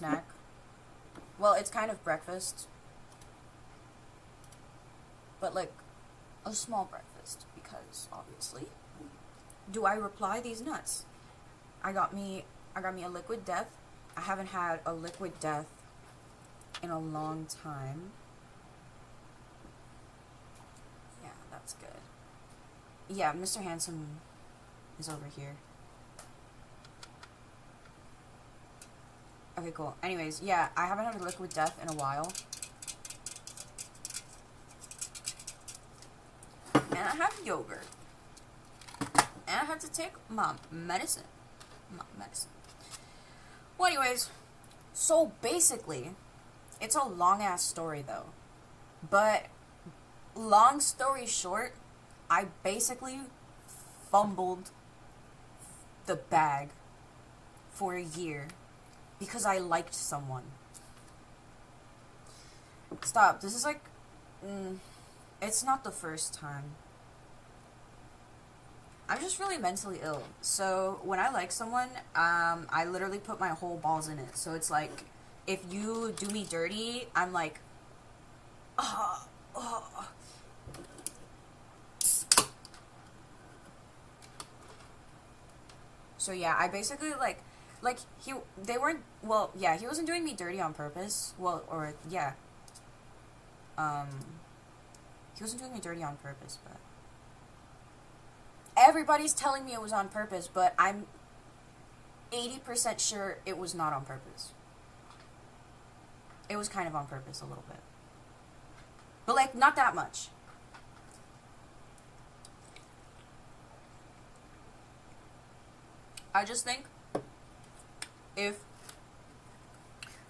snack. Well, it's kind of breakfast. But, like, a small breakfast. Because, obviously. Do I reply these nuts? I got me a liquid death. I haven't had a liquid death in a long time. Yeah, that's good. Yeah, Mr. Handsome is over here. Okay, cool. Anyways, yeah, I haven't had a liquid death in a while. And I have yogurt. And I have to take my medicine. Well, anyways, so basically, it's a long-ass story, though. But, long story short, I basically fumbled the bag for a year because I liked someone. Stop. This is like... it's not the first time. I'm just really mentally ill. So, when I like someone, I literally put my whole balls in it. So, it's like, if you do me dirty, I'm like... So, yeah, I basically, they weren't... Well, yeah, he wasn't doing me dirty on purpose. Well, or, yeah. He wasn't doing me dirty on purpose, but... Everybody's telling me it was on purpose, but I'm 80% sure it was not on purpose. It was kind of on purpose a little bit. But, like, not that much. I just think if...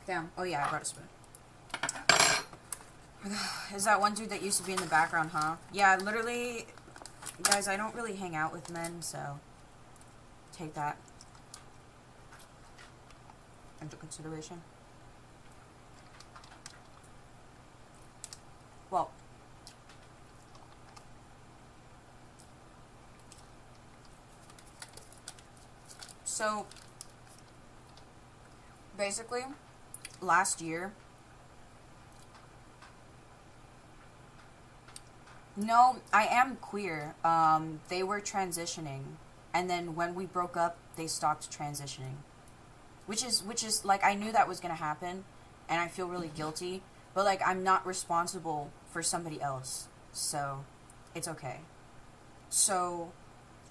Damn. Oh, yeah, I brought a spoon. Is that one dude that used to be in the background, huh? Yeah, literally... Guys, I don't really hang out with men, so take that into consideration. Well, so basically, last year, no, I am queer. They were transitioning, and then when we broke up, they stopped transitioning. Which is, like, I knew that was gonna happen, and I feel really guilty, but, like, I'm not responsible for somebody else, so it's okay. So,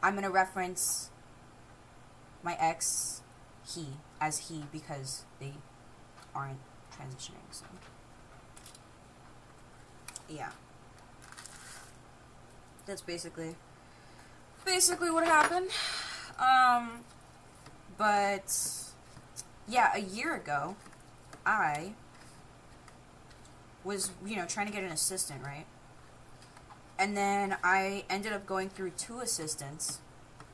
I'm gonna reference my ex, as he, because they aren't transitioning, so. Yeah. That's basically what happened. But yeah, a year ago, I was, trying to get an assistant, right? And then I ended up going through 2 assistants,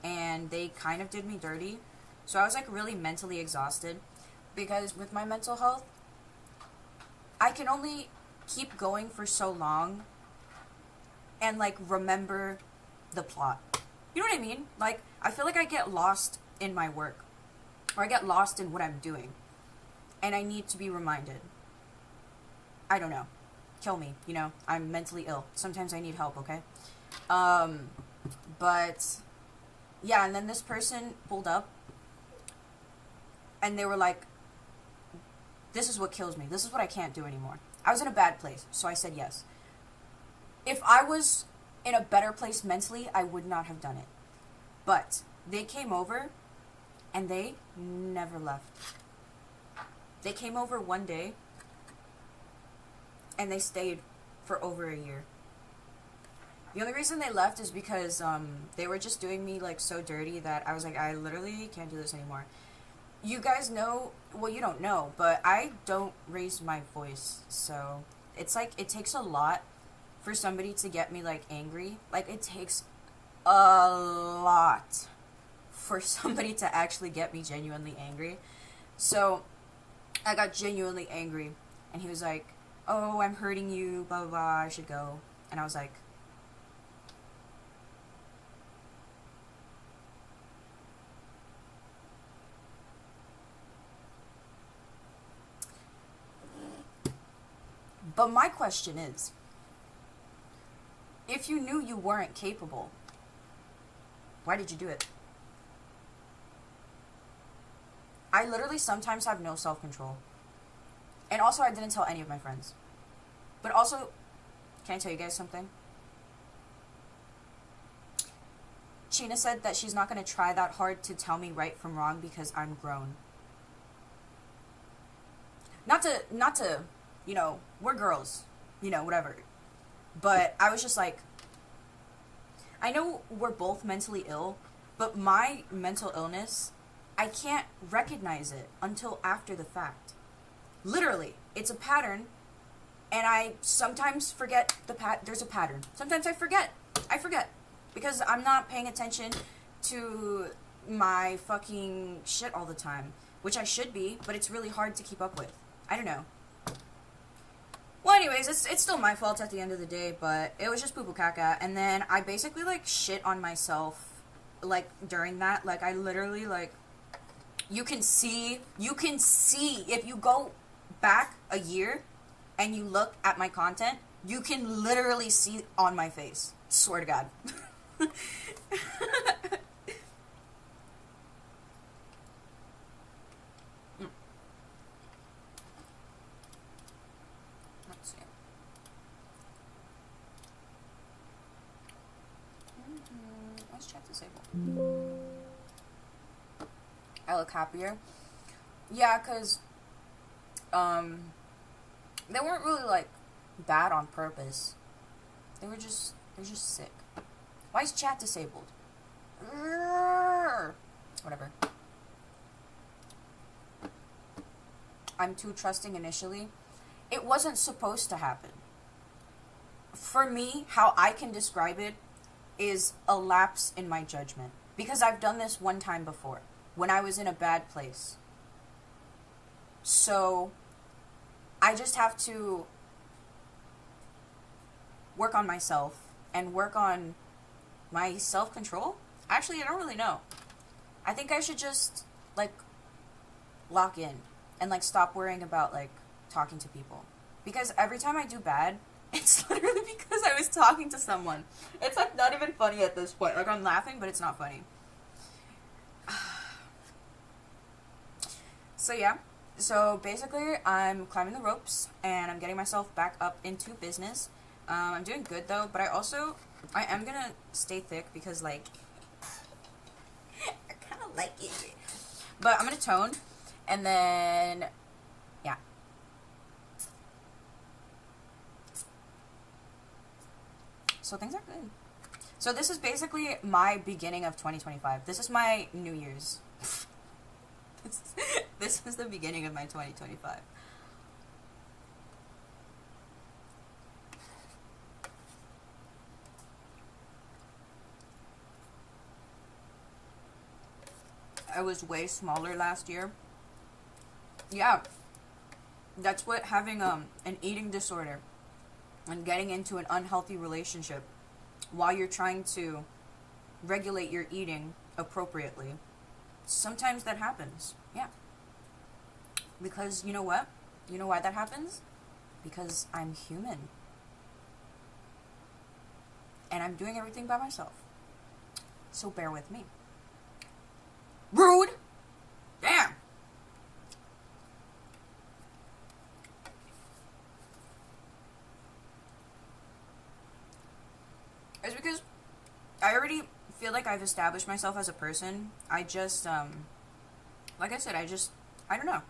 and they kind of did me dirty. So I was, like, really mentally exhausted, because with my mental health, I can only keep going for so long and, like, remember the plot. You know what I mean? Like, I feel like I get lost in my work. Or I get lost in what I'm doing. And I need to be reminded. I don't know. Kill me, I'm mentally ill. Sometimes I need help, okay? But, yeah, and then this person pulled up. And they were like, this is what kills me. This is what I can't do anymore. I was in a bad place, so I said yes. If I was in a better place mentally, I would not have done it. But they came over, and they never left. They came over one day, and they stayed for over a year. The only reason they left is because they were just doing me, like, so dirty that I was like, I literally can't do this anymore. You guys know, well, you don't know, but I don't raise my voice, so it's like, it takes a lot for somebody to get me, like, angry. Like, it takes a lot for somebody to actually get me genuinely angry. So, I got genuinely angry, and he was like, oh, I'm hurting you, blah, blah, blah, I should go. And I was like, But my question is, if you knew you weren't capable, why did you do it? I literally sometimes have no self-control. And also, I didn't tell any of my friends. But also, can I tell you guys something? Sheena said that she's not going to try that hard to tell me right from wrong because I'm grown. Not to, you know, we're girls, you know, whatever. But I was just like, I know we're both mentally ill, but my mental illness, I can't recognize it until after the fact. Literally, it's a pattern, and I sometimes forget there's a pattern. Sometimes I forget, because I'm not paying attention to my fucking shit all the time, which I should be, but it's really hard to keep up with. I don't know. Well, anyways, it's still my fault at the end of the day, but it was just poo-poo caca, and then I basically, like, shit on myself, like, during that. Like, I literally, like, you can see, if you go back a year and you look at my content, you can literally see on my face. Swear to God. Let's see. Let's check disable. I look happier. Yeah, because they weren't really, like, bad on purpose. They're just sick. Why is chat disabled? Whatever. I'm too trusting initially. It wasn't supposed to happen. For me, how I can describe it is a lapse in my judgment. Because I've done this one time before, when I was in a bad place. So, I just have to work on myself and work on my self-control. Actually, I don't really know. I think I should just, like, lock in and, like, stop worrying about, like, talking to people. Because every time I do bad, it's literally because I was talking to someone. It's, like, not even funny at this point. Like, I'm laughing, but it's not funny. So, yeah. So, basically, I'm climbing the ropes, and I'm getting myself back up into business. I'm doing good, though, but I am gonna stay thick, because, like, I kind of like it. But I'm gonna tone, and then, yeah. So, things are good. So, this is basically my beginning of 2025. This is my New Year's. This is the beginning of my 2025. I was way smaller last year. Yeah. That's what having an eating disorder and getting into an unhealthy relationship while you're trying to regulate your eating appropriately. Sometimes that happens. Yeah. Because you know what? You know why that happens? Because I'm human. And I'm doing everything by myself. So bear with me. Rude! Damn! It's because I already feel like I've established myself as a person. I just, like I said, I don't know.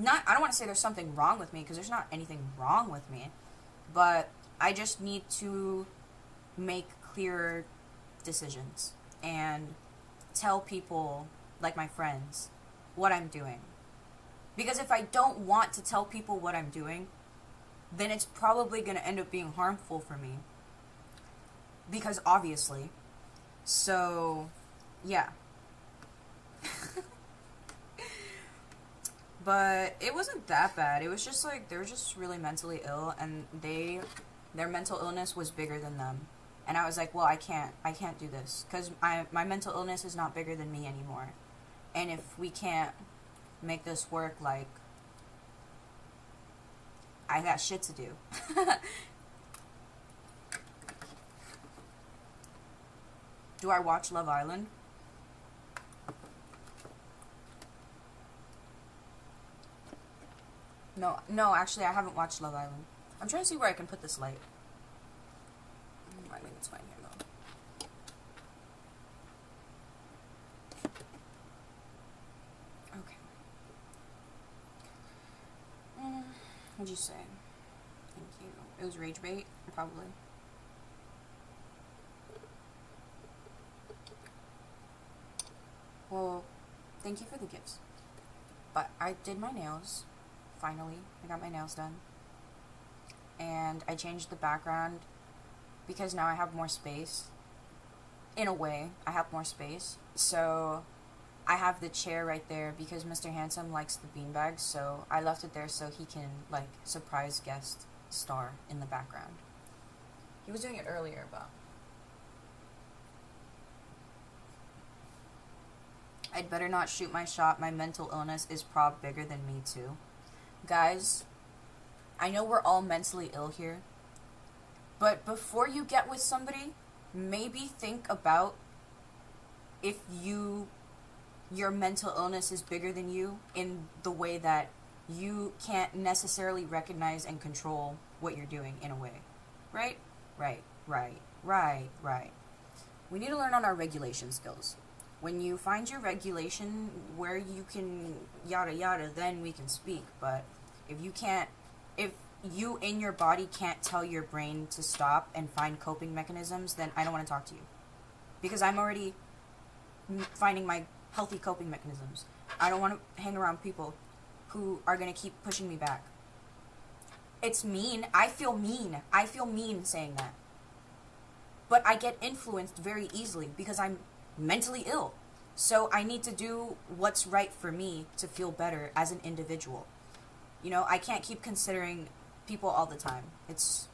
I don't want to say there's something wrong with me, because there's not anything wrong with me. But I just need to make clearer decisions and tell people, like my friends, what I'm doing. Because if I don't want to tell people what I'm doing, then it's probably going to end up being harmful for me. Because obviously. So, yeah. But it wasn't that bad. It was just like, they were just really mentally ill, and their mental illness was bigger than them. And I was like, well, I can't do this, because my mental illness is not bigger than me anymore. And if we can't make this work, like, I got shit to do. Do I watch Love Island? No, actually, I haven't watched Love Island. I'm trying to see where I can put this light. I think it's fine here, though. Okay. What'd you say? Thank you. It was rage bait? Probably. Well, thank you for the gifts. But I did my nails. Finally, I got my nails done. And I changed the background because now I have more space. In a way, I have more space. So I have the chair right there because Mr. Handsome likes the beanbags, so I left it there so he can, like, surprise guest star in the background. He was doing it earlier, but I'd better not shoot my shot. My mental illness is prob bigger than me too. Guys, I know we're all mentally ill here, but before you get with somebody, maybe think about if your mental illness is bigger than you in the way that you can't necessarily recognize and control what you're doing in a way. Right? Right. We need to learn on our regulation skills. When you find your regulation where you can yada yada, then we can speak. But if you in your body can't tell your brain to stop and find coping mechanisms, then I don't want to talk to you. Because I'm already finding my healthy coping mechanisms. I don't want to hang around people who are going to keep pushing me back. It's mean. I feel mean saying that. But I get influenced very easily because I'm mentally ill. So I need to do what's right for me to feel better as an individual. You know, I can't keep considering people all the time. It's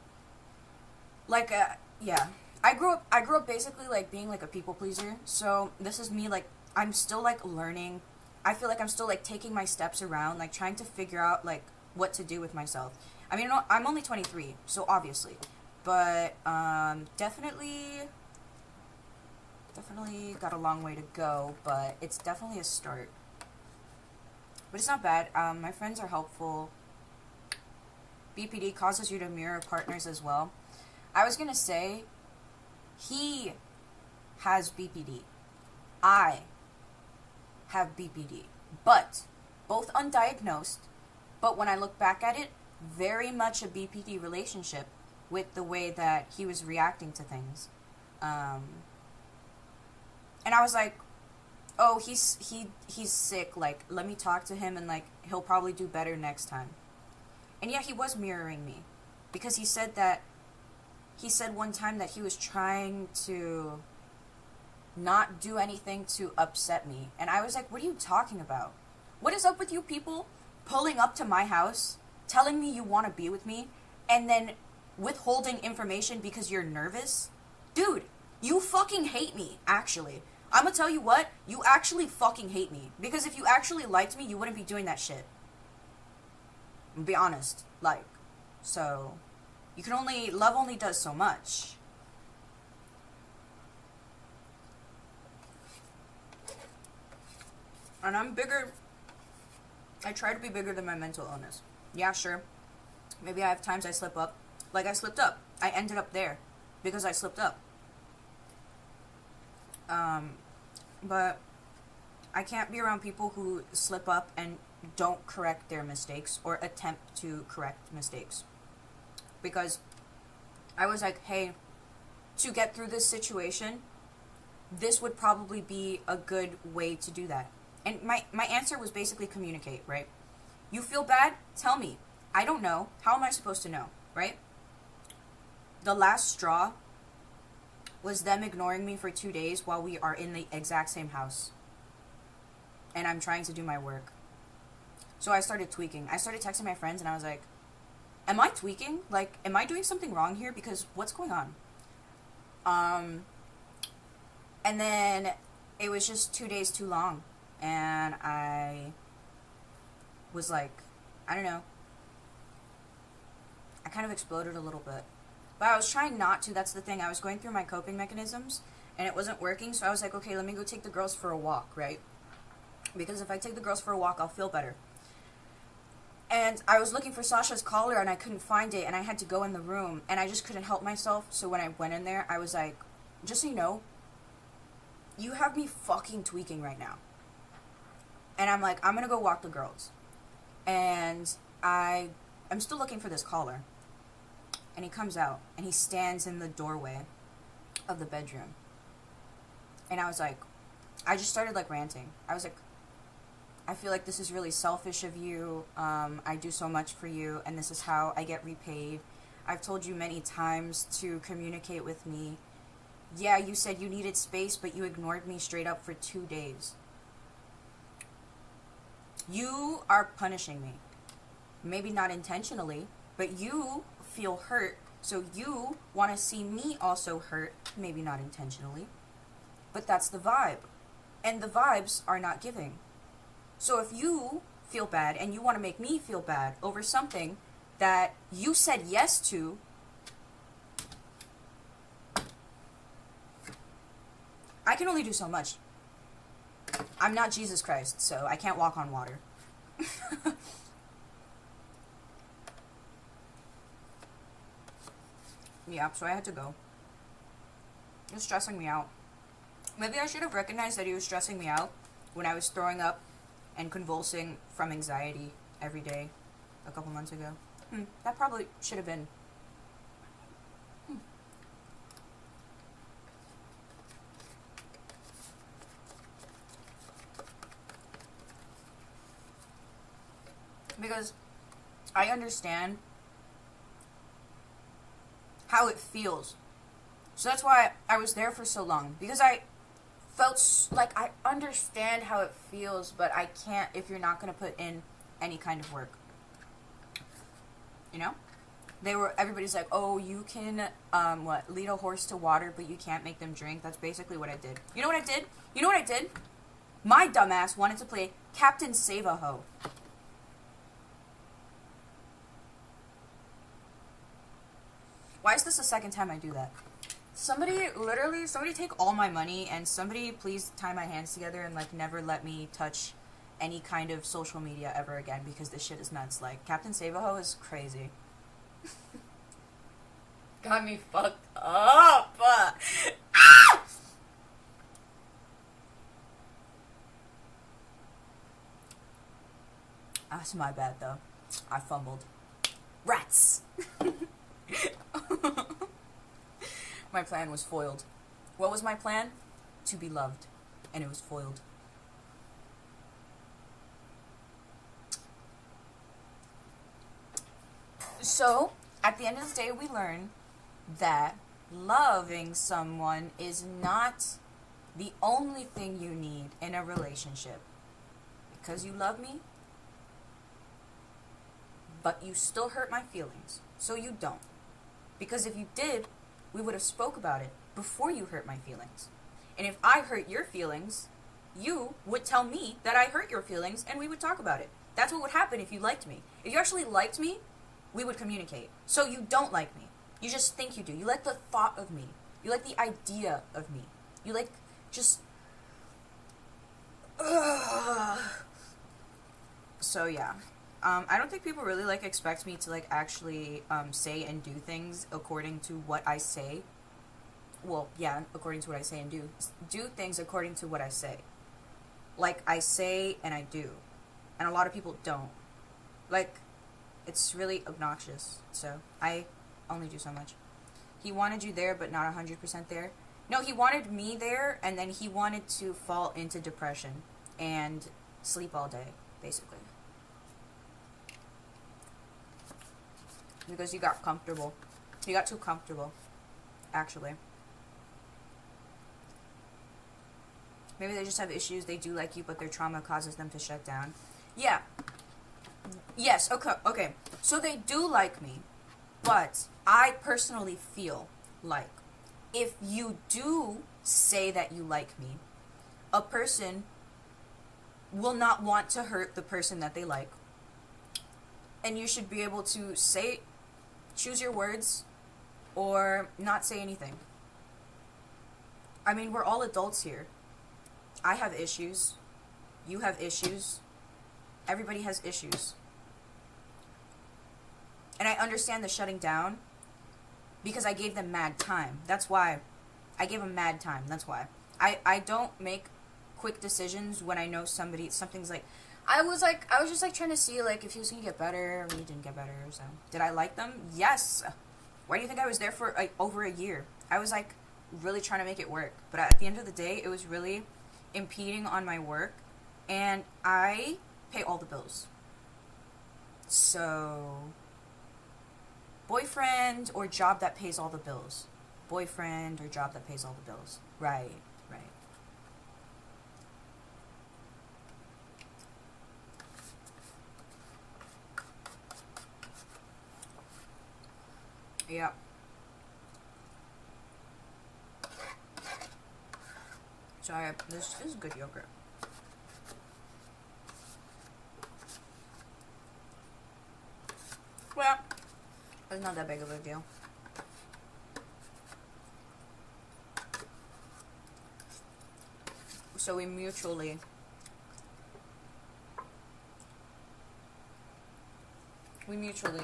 like, yeah. I grew up basically like being like a people pleaser. So this is me, like, I'm still like learning. I feel like I'm still like taking my steps around, like trying to figure out like what to do with myself. I mean, I'm only 23, so obviously, but definitely got a long way to go, but it's definitely a start. But it's not bad. My friends are helpful. BPD causes you to mirror partners as well. I was gonna say, he has BPD. I have BPD, but both undiagnosed. But when I look back at it, very much a BPD relationship with the way that he was reacting to things. And I was like, oh, he's sick, like, let me talk to him and, like, he'll probably do better next time. And yeah, he was mirroring me. Because he said one time that he was trying to not do anything to upset me. And I was like, what are you talking about? What is up with you people pulling up to my house, telling me you want to be with me, and then withholding information because you're nervous? Dude, you fucking hate me, actually. I'm gonna tell you what, you actually fucking hate me. Because if you actually liked me, you wouldn't be doing that shit. Be honest. Like, so, love only does so much. And I'm bigger, I try to be bigger than my mental illness. Yeah, sure. Maybe I have times I slip up. Like, I slipped up. I ended up there because I slipped up. But I can't be around people who slip up and don't correct their mistakes or attempt to correct mistakes. Because I was like, hey, to get through this situation, this would probably be a good way to do that. And my answer was basically communicate, right? You feel bad? Tell me. I don't know. How am I supposed to know, right? The last straw was them ignoring me for 2 days while we are in the exact same house. And I'm trying to do my work. So I started tweaking. I started texting my friends and I was like, am I tweaking? Like, am I doing something wrong here? Because what's going on? And then it was just 2 days too long. and I was like, I don't know, I kind of exploded a little bit. But I was trying not to. That's the thing. I was going through my coping mechanisms, and it wasn't working. So I was like, okay, let me go take the girls for a walk, right? Because if I take the girls for a walk, I'll feel better. And I was looking for Sasha's collar, and I couldn't find it, and I had to go in the room, and I just couldn't help myself. So when I went in there, I was like, just so you know, you have me fucking tweaking right now. And I'm like, I'm going to go walk the girls. And I'm still looking for this collar. And he comes out, and he stands in the doorway of the bedroom. And I was like, I just started, like, ranting. I was like, I feel like this is really selfish of you. I do so much for you, and this is how I get repaid. I've told you many times to communicate with me. Yeah, you said you needed space, but you ignored me straight up for 2 days. You are punishing me. Maybe not intentionally, but you feel hurt, so you want to see me also hurt, maybe not intentionally. But that's the vibe. And the vibes are not giving. So if you feel bad and you want to make me feel bad over something that you said yes to, I can only do so much. I'm not Jesus Christ, so I can't walk on water. Yeah, so I had to go. It was stressing me out. Maybe I should have recognized that he was stressing me out when I was throwing up and convulsing from anxiety every day a couple months ago. That probably should have been. Because I understand how it feels. So that's why I was there for so long. Because I felt like I understand how it feels, but I can't if you're not going to put in any kind of work. You know? Everybody's like, oh, you can, lead a horse to water, but you can't make them drink. That's basically what I did. You know what I did? My dumbass wanted to play Captain Save-A-Ho. Why is this the second time I do that? Somebody take all my money, and somebody please tie my hands together and, like, never let me touch any kind of social media ever again, because this shit is nuts. Like, Captain Save-A-Ho is crazy. Got me fucked up. That's my bad, though. I fumbled. Rats! My plan was foiled. What was my plan? To be loved. And it was foiled. So, at the end of the day, we learn that loving someone is not the only thing you need in a relationship. Because you love me, but you still hurt my feelings. So you don't. Because if you did, we would have spoke about it before you hurt my feelings. And if I hurt your feelings, you would tell me that I hurt your feelings, and we would talk about it. That's what would happen if you liked me. If you actually liked me, we would communicate. So you don't like me. You just think you do. You like the thought of me. You like the idea of me. You like just... So yeah. I don't think people really, like, expect me to, like, actually, say and do things according to what I say. Well, yeah, according to what I say and do. Do things according to what I say. Like, I say and I do. And a lot of people don't. Like, it's really obnoxious. So, I only do so much. He wanted you there, but not 100% there. No, he wanted me there, and then he wanted to fall into depression and sleep all day, basically. Because you got comfortable. You got too comfortable, actually. Maybe they just have issues. They do like you, but their trauma causes them to shut down. Yeah. Yes, okay. So they do like me, but I personally feel like if you do say that you like me, a person will not want to hurt the person that they like. And you should be able to choose your words, or not say anything. I mean, we're all adults here. I have issues. You have issues. Everybody has issues. And I understand the shutting down because I gave them mad time. That's why. I gave them mad time. That's why. I don't make quick decisions when I know something's like, I was just like trying to see like if he was gonna get better, or he didn't get better. So did I like them? Yes. Why do you think I was there for like over a year? I was like really trying to make it work, but at the end of the day, it was really impeding on my work, and I pay all the bills. So, boyfriend or job that pays all the bills. Boyfriend or job that pays all the bills. Right. Yeah. Sorry, this is good yogurt. Well, it's not that big of a deal. So we mutually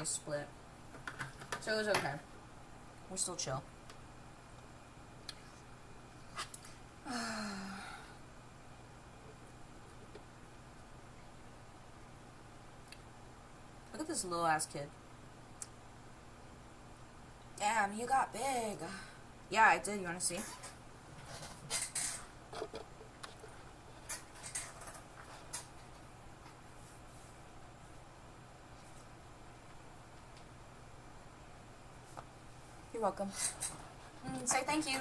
split. So it was okay. We're still chill. Look at this little ass kid. Damn, you got big. Yeah, I did. You want to see? You're welcome. Say thank you.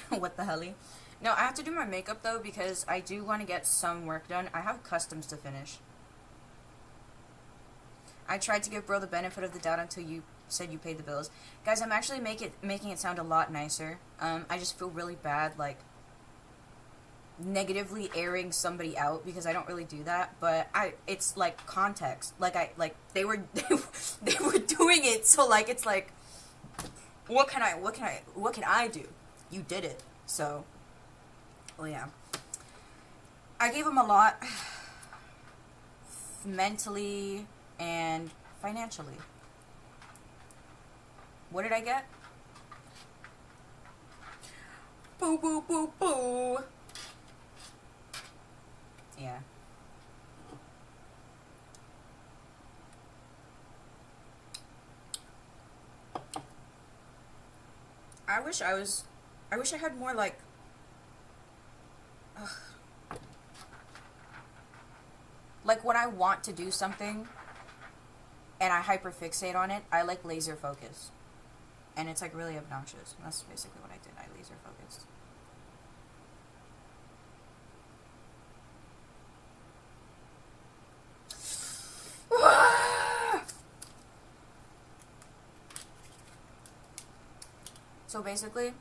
What the helly? No, I have to do my makeup though because I do want to get some work done. I have customs to finish. I tried to give bro the benefit of the doubt until you said you paid the bills. Guys, I'm actually making it sound a lot nicer. I just feel really bad, like, negatively airing somebody out because I don't really do that. But it's like context. Like they were doing it, so like it's like, what can I do? You did it, so. Well, yeah. I gave him a lot, mentally and financially. What did I get? Boo, boo, boo, boo. Yeah. I wish I had more, like, like when I want to do something and I hyperfixate on it, I like laser focus. And it's like really obnoxious. That's basically what I did. I laser focused. So basically,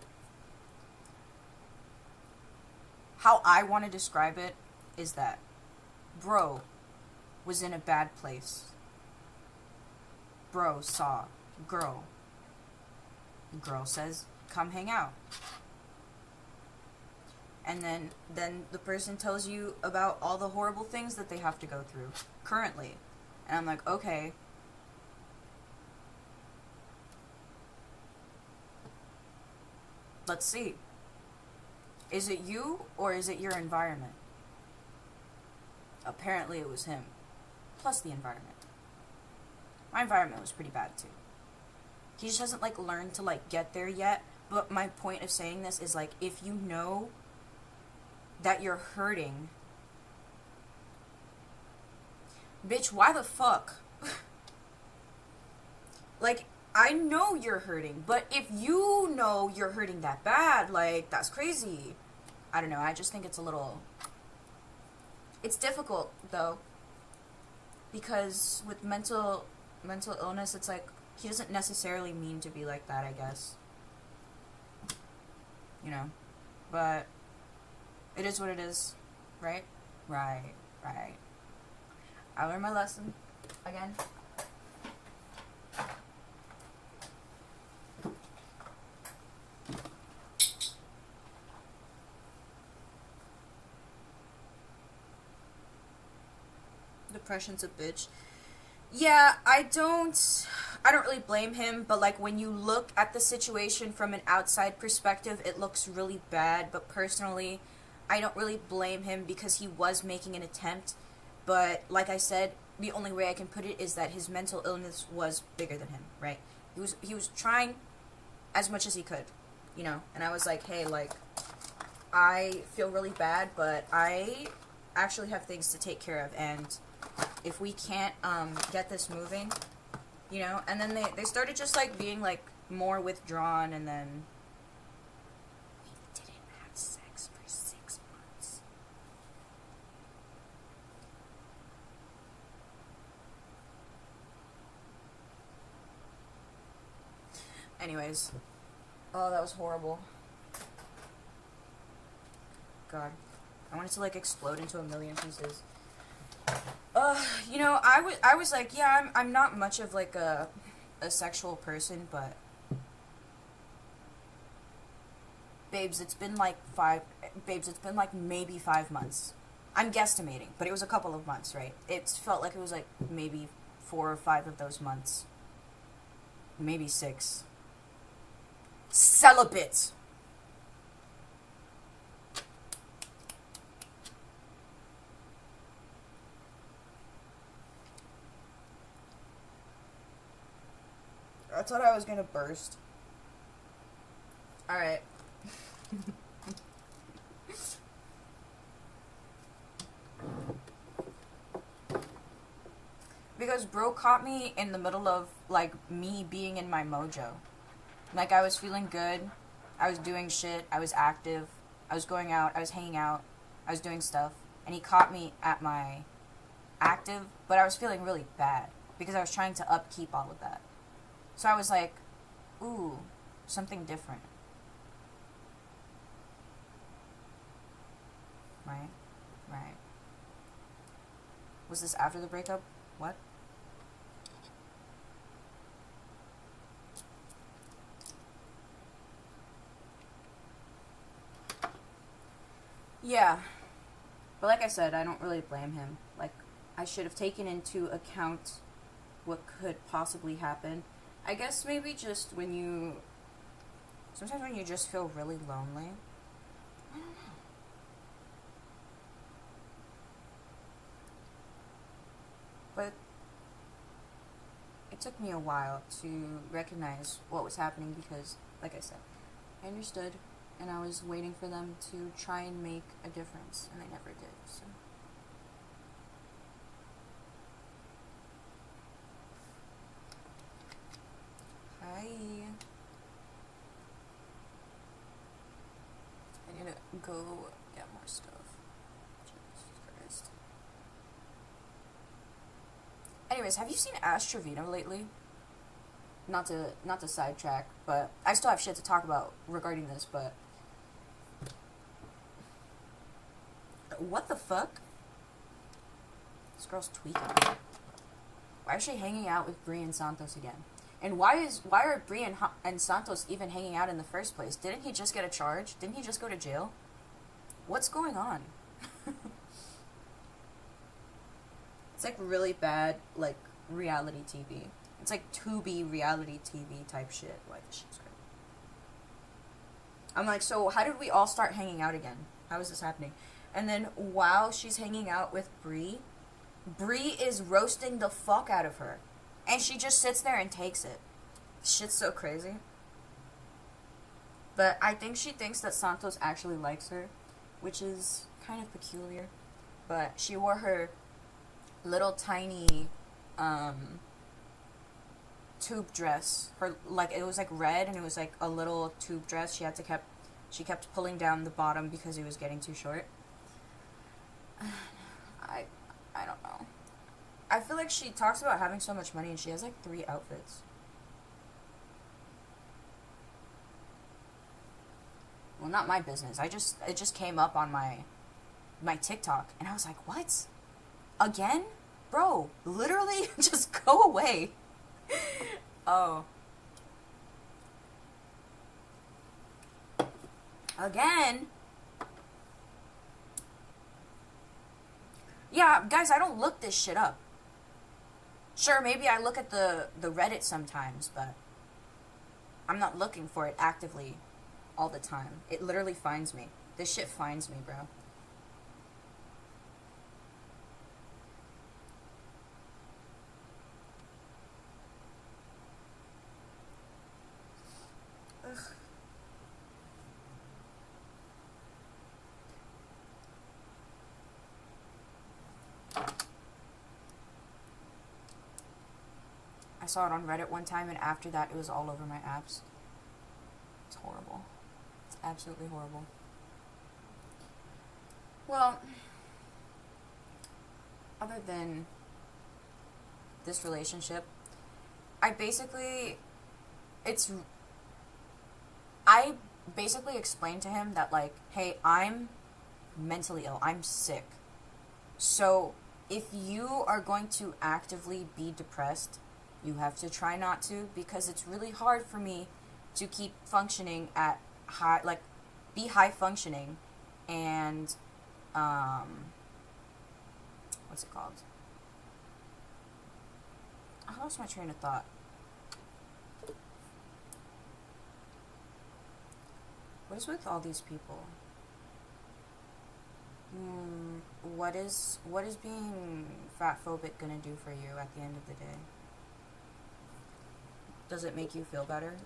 how I want to describe it is that bro was in a bad place. Bro saw girl. Girl says, come hang out. And then the person tells you about all the horrible things that they have to go through currently. And I'm like, okay. Let's see. Is it you or is it your environment? Apparently it was him. Plus the environment. My environment was pretty bad too. He just hasn't like learned to like get there yet. But my point of saying this is like, if you know that you're hurting, bitch, why the fuck? Like, I know you're hurting, but if you know know you're hurting that bad. Like, that's crazy. I don't know. I just think it's a little... It's difficult, though. Because with mental illness, it's like, he doesn't necessarily mean to be like that, I guess. You know? But it is what it is. Right? Right. I learned my lesson. Again. Depression's a bitch. Yeah, I don't really blame him, but like when you look at the situation from an outside perspective, it looks really bad, but personally, I don't really blame him because he was making an attempt, but like I said, the only way I can put it is that his mental illness was bigger than him, right? He was trying as much as he could, you know, and I was like, hey, like, I feel really bad, but I actually have things to take care of, and if we can't get this moving, you know, and then they started just like being like more withdrawn, and then we didn't have sex for 6 months. Anyways, oh, that was horrible. God, I wanted to like explode into a million pieces. You know, I was like, yeah, I'm not much of like a sexual person, but babes, it's been like maybe 5 months. I'm guesstimating, but it was a couple of months, right? It felt like it was like maybe 4 or 5 of those months. Maybe 6. Celibate. I thought I was gonna burst. Alright. Because bro caught me in the middle of, like, me being in my mojo. Like, I was feeling good. I was doing shit. I was active. I was going out. I was hanging out. I was doing stuff. And he caught me at my active, but I was feeling really bad. Because I was trying to upkeep all of that. So I was like, ooh, something different. Right? Right. Was this after the breakup? What? Yeah. But like I said, I don't really blame him. Like, I should have taken into account what could possibly happen. I guess maybe just when you... Sometimes when you just feel really lonely. I don't know. But it took me a while to recognize what was happening because, like I said, I understood and I was waiting for them to try and make a difference, and they never did, so... Hi. I need to go get more stuff. Jesus Christ. Anyways, have you seen Ash Trevino lately? Not to sidetrack, but I still have shit to talk about regarding this, but... What the fuck? This girl's tweaking. Why is she hanging out with Bree and Santos again? And why are Bree and Santos even hanging out in the first place? Didn't he just get a charge? Didn't he just go to jail? What's going on? It's like really bad, like, reality TV. It's like Tubi reality TV type shit. Like, this shit's great. I'm like, so how did we all start hanging out again? How is this happening? And then while she's hanging out with Bree, Bree is roasting the fuck out of her. And she just sits there and takes it. Shit's so crazy. But I think she thinks that Santos actually likes her, which is kind of peculiar. But she wore her little tiny, tube dress. Her, like, it was like red and it was like a little tube dress. She kept pulling down the bottom because it was getting too short. I don't know. I feel like she talks about having so much money and she has like 3 outfits. Well, not my business. It just came up on my TikTok and I was like, "What? Again? Bro, literally just go away." Oh. Again? Yeah, guys, I don't look this shit up. Sure, maybe I look at the Reddit sometimes, but I'm not looking for it actively all the time. It literally finds me. This shit finds me, bro. Ugh. I saw it on Reddit one time, and after that, it was all over my apps. It's horrible. It's absolutely horrible. Well, other than this relationship, I basically explained to him that, like, hey, I'm mentally ill. I'm sick. So, if you are going to actively be depressed, you have to try not to, because it's really hard for me to keep functioning at high, like, be high functioning and, what's it called? I lost my train of thought. What is with all these people? What is being fat phobic gonna do for you at the end of the day? Does it make you feel better?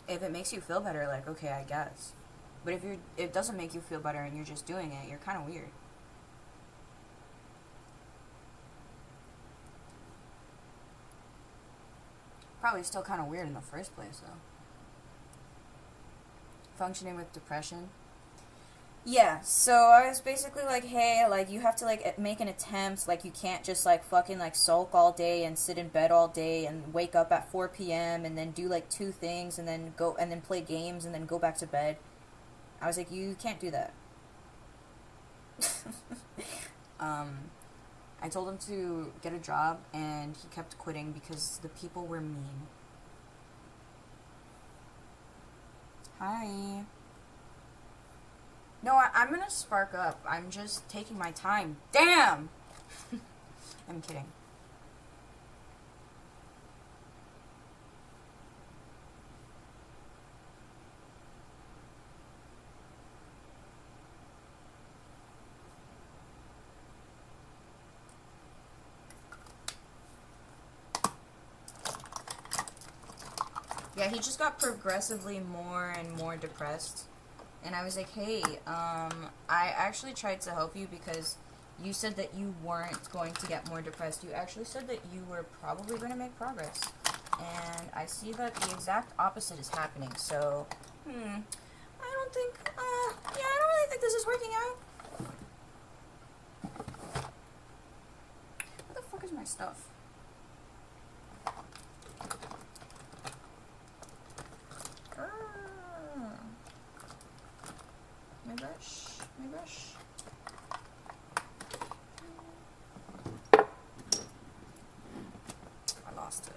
If it makes you feel better, like, okay, I guess. But if it doesn't make you feel better and you're just doing it, you're kind of weird. Probably still kind of weird in the first place, though. Functioning with depression. Yeah, so I was basically like, hey, like, you have to, like, make an attempt. Like, you can't just, like, fucking, like, sulk all day and sit in bed all day and wake up at 4 p.m. and then do, like, 2 things and then go and then play games and then go back to bed. I was like, you can't do that. I told him to get a job, and he kept quitting because the people were mean. Hi. No, I'm gonna spark up. I'm just taking my time. Damn! I'm kidding. Yeah, he just got progressively more and more depressed. And I was like, hey, I actually tried to help you because you said that you weren't going to get more depressed. You actually said that you were probably going to make progress. And I see that the exact opposite is happening. So, I don't think, I don't really think this is working out. Where the fuck is my stuff? My brush. I lost it.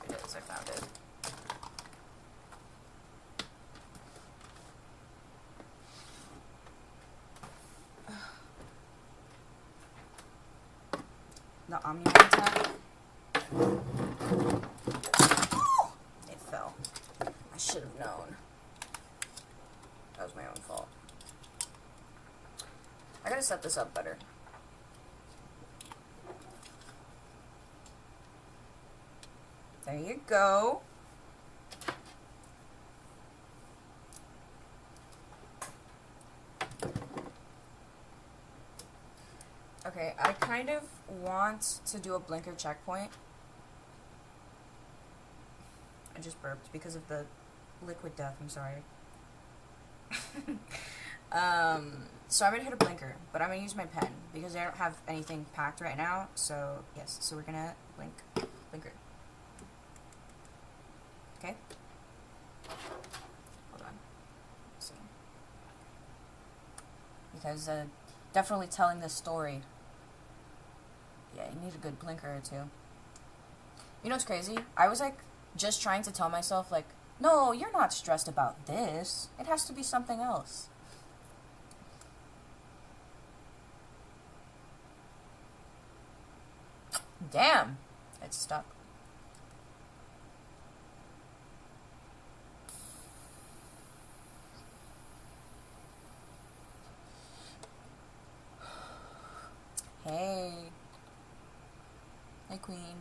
Here it is, I found it. The Omni tag. Should have known. That was my own fault. I gotta set this up better. There you go. kind of want to do a blinker checkpoint. I just burped because of the liquid death, I'm sorry. So I'm gonna hit a blinker, but I'm gonna use my pen because I don't have anything packed right now, so yes, so we're gonna blinker. Okay? Hold on. Let's see. Because, definitely telling this story, yeah, you need a good blinker or two. You know what's crazy? I was, like, just trying to tell myself, like, no, you're not stressed about this. It has to be something else. Damn! It's stuck. Hey. Hey, Queen.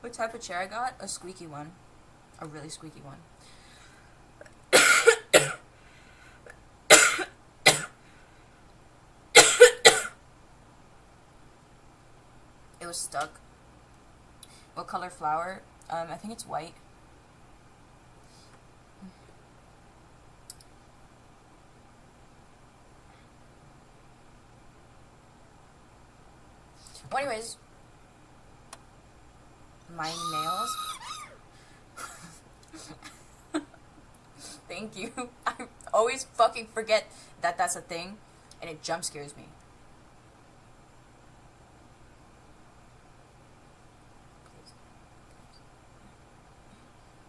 What type of chair I got? A squeaky one. A really squeaky one. It was stuck. What color flower? I think it's white. Well, anyways, my nails. Thank you. I always fucking forget that that's a thing, and it jump scares me.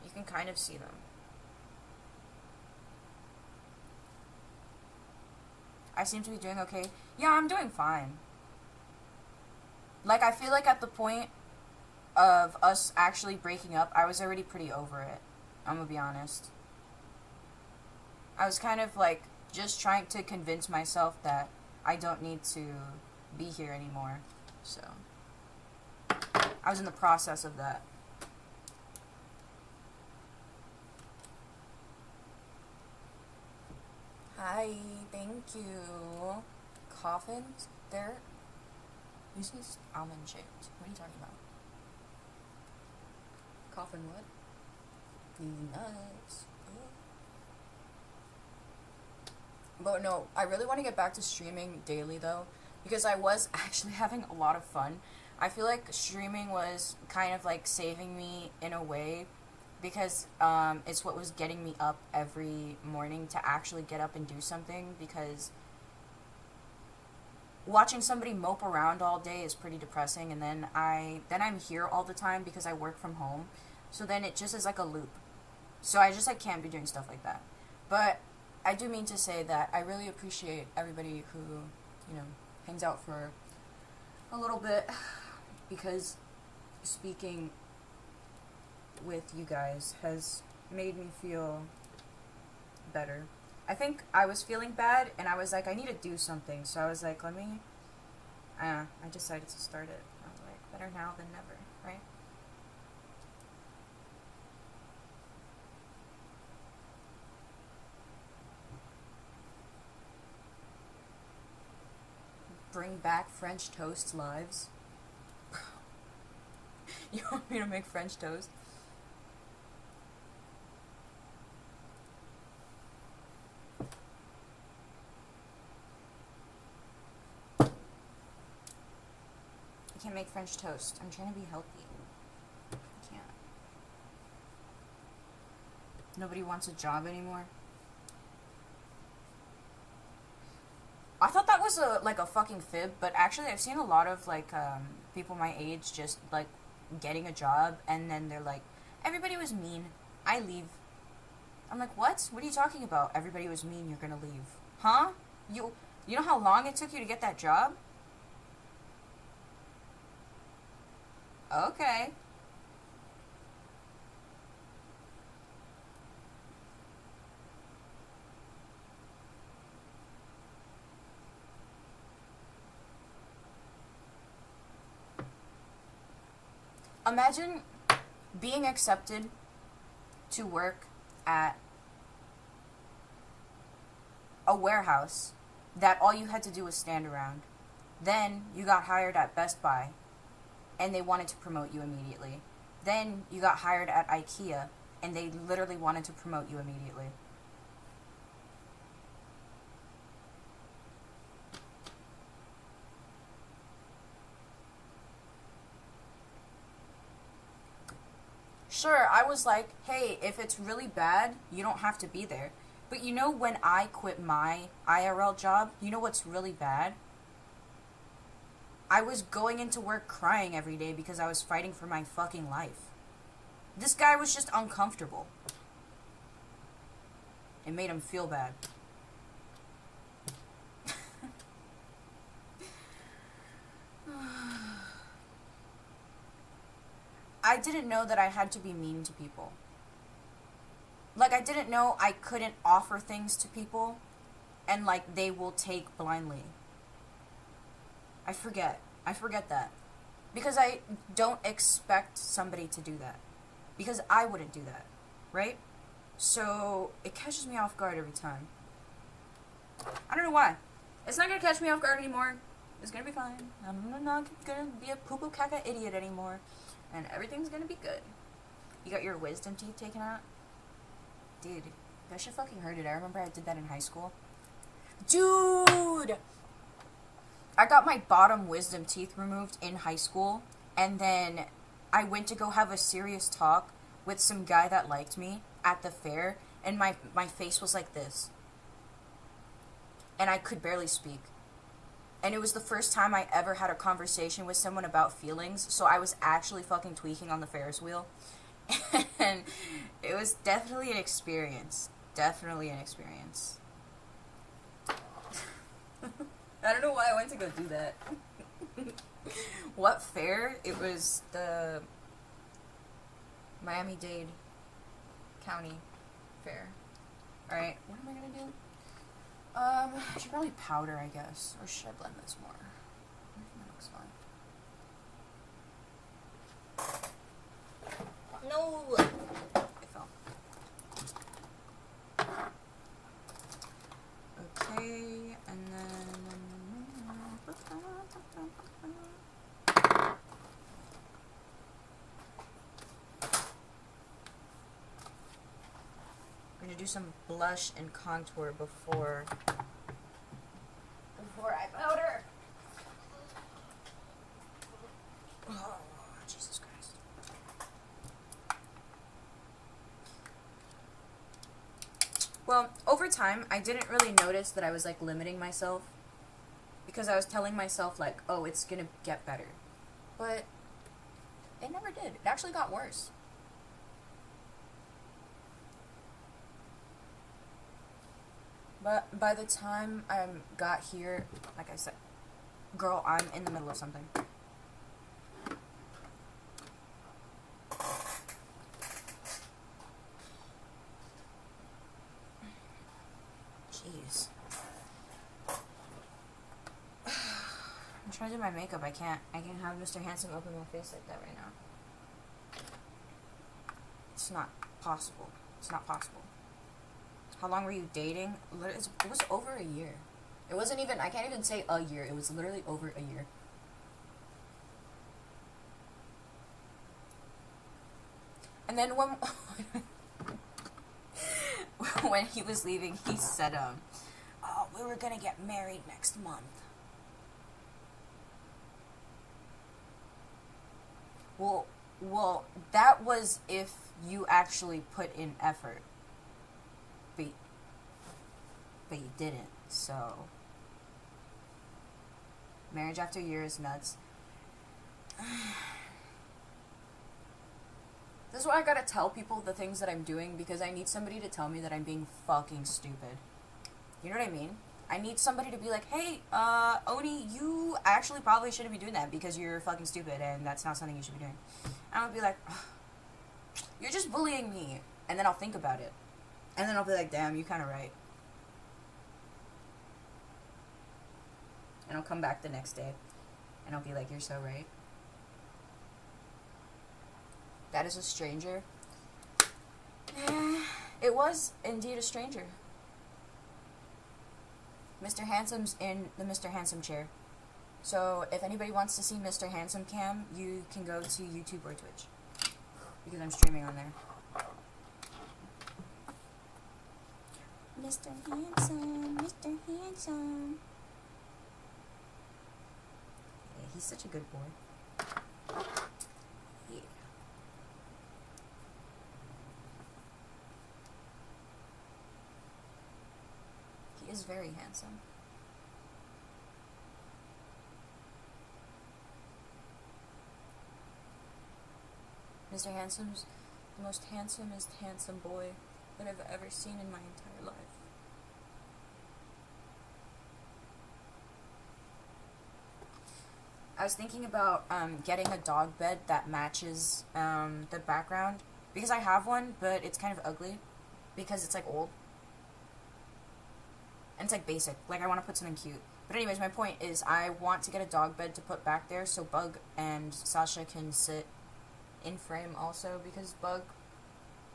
You can kind of see them. I seem to be doing okay. Yeah, I'm doing fine. Like, I feel like at the point of us actually breaking up, I was already pretty over it. I'm gonna be honest. I was kind of, like, just trying to convince myself that I don't need to be here anymore. So, I was in the process of that. Hi, thank you. Coffins? They're... This is almond shaped. What are you talking about? Coffin wood? Nuts. But no, I really want to get back to streaming daily though, because I was actually having a lot of fun. I feel like streaming was kind of like saving me in a way, because it's what was getting me up every morning to actually get up and do something, because watching somebody mope around all day is pretty depressing, and then I'm here all the time because I work from home, so then it just is like a loop. So I just like can't be doing stuff like that. But I do mean to say that I really appreciate everybody who, you know, hangs out for a little bit, because speaking with you guys has made me feel better. I think I was feeling bad, and I was like, I need to do something, so I was like, I decided to start it. I was like, better now than never, right? Bring back French toast lives. You want me to make French toast? I can't make French toast. I'm trying to be healthy. I can't. Nobody wants a job anymore. I thought that was a fucking fib, but actually I've seen a lot of people my age just like getting a job, and then they're like, everybody was mean, I leave. I'm like, what? What are you talking about? Everybody was mean, you're gonna leave. Huh? You know how long it took you to get that job? Okay. Imagine being accepted to work at a warehouse that all you had to do was stand around. Then you got hired at Best Buy, and they wanted to promote you immediately. Then you got hired at IKEA, and they literally wanted to promote you immediately. Sure, I was like, hey, if it's really bad, you don't have to be there. But you know, when I quit my IRL job, you know what's really bad? I was going into work crying every day because I was fighting for my fucking life. This guy was just uncomfortable. It made him feel bad. I didn't know that I had to be mean to people. Like, I didn't know I couldn't offer things to people and, like, they will take blindly. I forget that. Because I don't expect somebody to do that. Because I wouldn't do that. Right? So, it catches me off guard every time. I don't know why. It's not gonna catch me off guard anymore. It's gonna be fine. I'm not gonna be a poo-poo caca idiot anymore. And everything's gonna be good. You got your wisdom teeth taken out? Dude, that shit fucking hurted. I remember I did that in high school. Dude! I got my bottom wisdom teeth removed in high school. And then I went to go have a serious talk with some guy that liked me at the fair. And my face was like this. And I could barely speak. And it was the first time I ever had a conversation with someone about feelings, so I was actually fucking tweaking on the Ferris wheel. And it was definitely an experience. Definitely an experience. I don't know why I went to go do that. What fair? It was the Miami-Dade County Fair. Alright, what am I gonna do? I should probably powder, I guess. Or should I blend this more? I think that looks fine. No! It fell. Okay, and then... I'm gonna do some blush and contour before I powder. Oh, Jesus Christ. Well, over time, I didn't really notice that I was, like, limiting myself. Because I was telling myself, like, oh, it's gonna get better. But it never did. It actually got worse. But by the time I got here, like I said, girl, I'm in the middle of something. Jeez. I'm trying to do my makeup. I can't have Mr. Handsome open my face like that right now. It's not possible. It's not possible. How long were you dating? It was over a year. It wasn't even, I can't even say a year. It was literally over a year. And then when he was leaving, he said, oh, we were gonna get married next month. Well, that was if you actually put in effort. But you didn't, so... Marriage after a year is nuts. This is why I gotta tell people the things that I'm doing, because I need somebody to tell me that I'm being fucking stupid. You know what I mean? I need somebody to be like, hey, Oni, you actually probably shouldn't be doing that because you're fucking stupid and that's not something you should be doing. And I'll be like, you're just bullying me. And then I'll think about it. And then I'll be like, damn, you're kind of right. And I'll come back the next day, and I'll be like, you're so right. That is a stranger. It was indeed a stranger. Mr. Handsome's in the Mr. Handsome chair. So if anybody wants to see Mr. Handsome cam, you can go to YouTube or Twitch. Because I'm streaming on there. Mr. Handsome, Mr. Handsome. Yeah, he's such a good boy. Yeah. He is very handsome. Mr. Handsome's the most handsomest handsome boy that I've ever seen in my entire life. I was thinking about getting a dog bed that matches the background, because I have one, but it's kind of ugly because it's like old and it's like basic. Like I want to put something cute. But anyways, my point is I want to get a dog bed to put back there so Bug and Sasha can sit in frame also, because Bug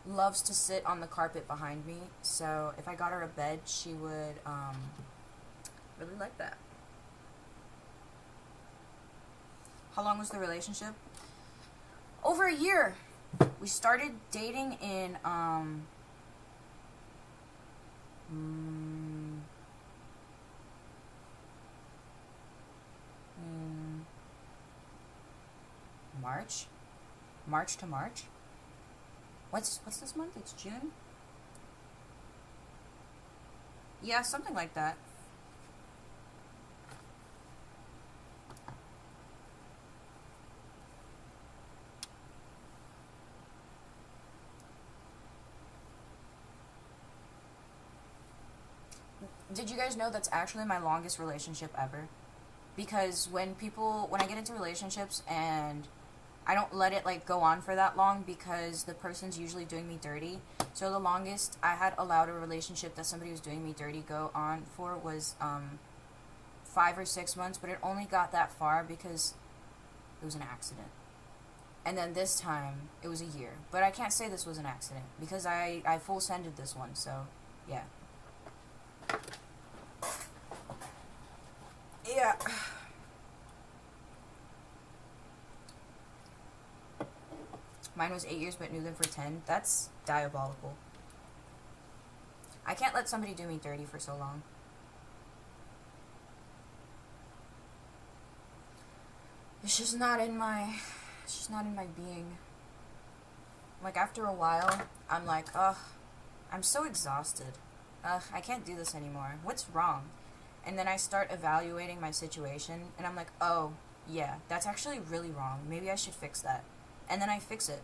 loves to sit on the carpet behind me. So if I got her a bed, she would really like that. How long was the relationship? Over a year. We started dating in March to March. What's this month? It's June? Yeah, something like that. Did you guys know that's actually my longest relationship ever? Because when I get into relationships and I don't let it like go on for that long, because the person's usually doing me dirty. So the longest I had allowed a relationship that somebody was doing me dirty go on for was 5 or 6 months, but it only got that far because it was an accident. And then this time it was a year. But I can't say this was an accident because I full sended this one, so yeah. Yeah. Mine was 8 years, but knew them for 10. That's diabolical. I can't let somebody do me dirty for so long. It's just not in my being. Like, after a while, I'm like, ugh, I'm so exhausted. Ugh, I can't do this anymore. What's wrong? And then I start evaluating my situation, and I'm like, oh, yeah, that's actually really wrong. Maybe I should fix that. And then I fix it.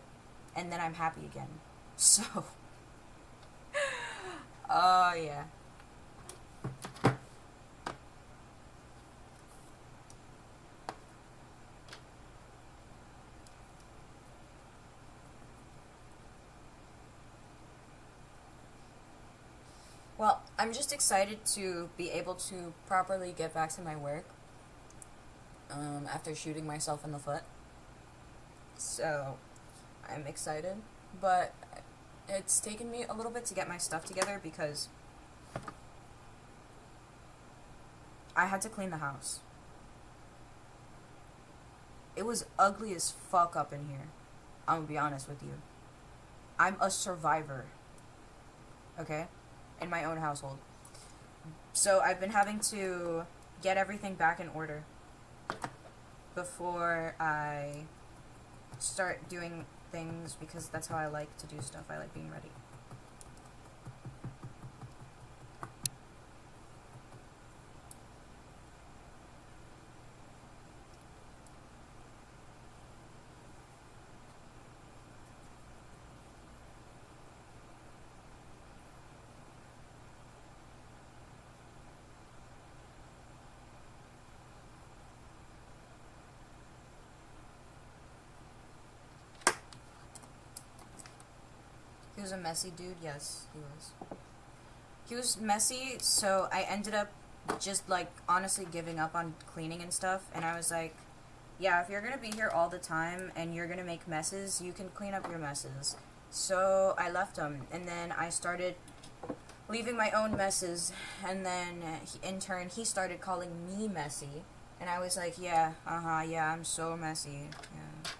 And then I'm happy again. So. Oh, yeah. Well, I'm just excited to be able to properly get back to my work after shooting myself in the foot. So, I'm excited, but it's taken me a little bit to get my stuff together because I had to clean the house. It was ugly as fuck up in here. I'm gonna be honest with you. I'm a survivor. Okay? In my own household. So I've been having to get everything back in order before I start doing things, because that's how I like to do stuff. I like being ready. He was a messy dude, yes, he was. He was messy, so I ended up just, like, honestly giving up on cleaning and stuff, and I was like, yeah, if you're gonna be here all the time and you're gonna make messes, you can clean up your messes. So I left him, and then I started leaving my own messes, and then in turn he started calling me messy, and I was like, yeah, yeah, I'm so messy, yeah.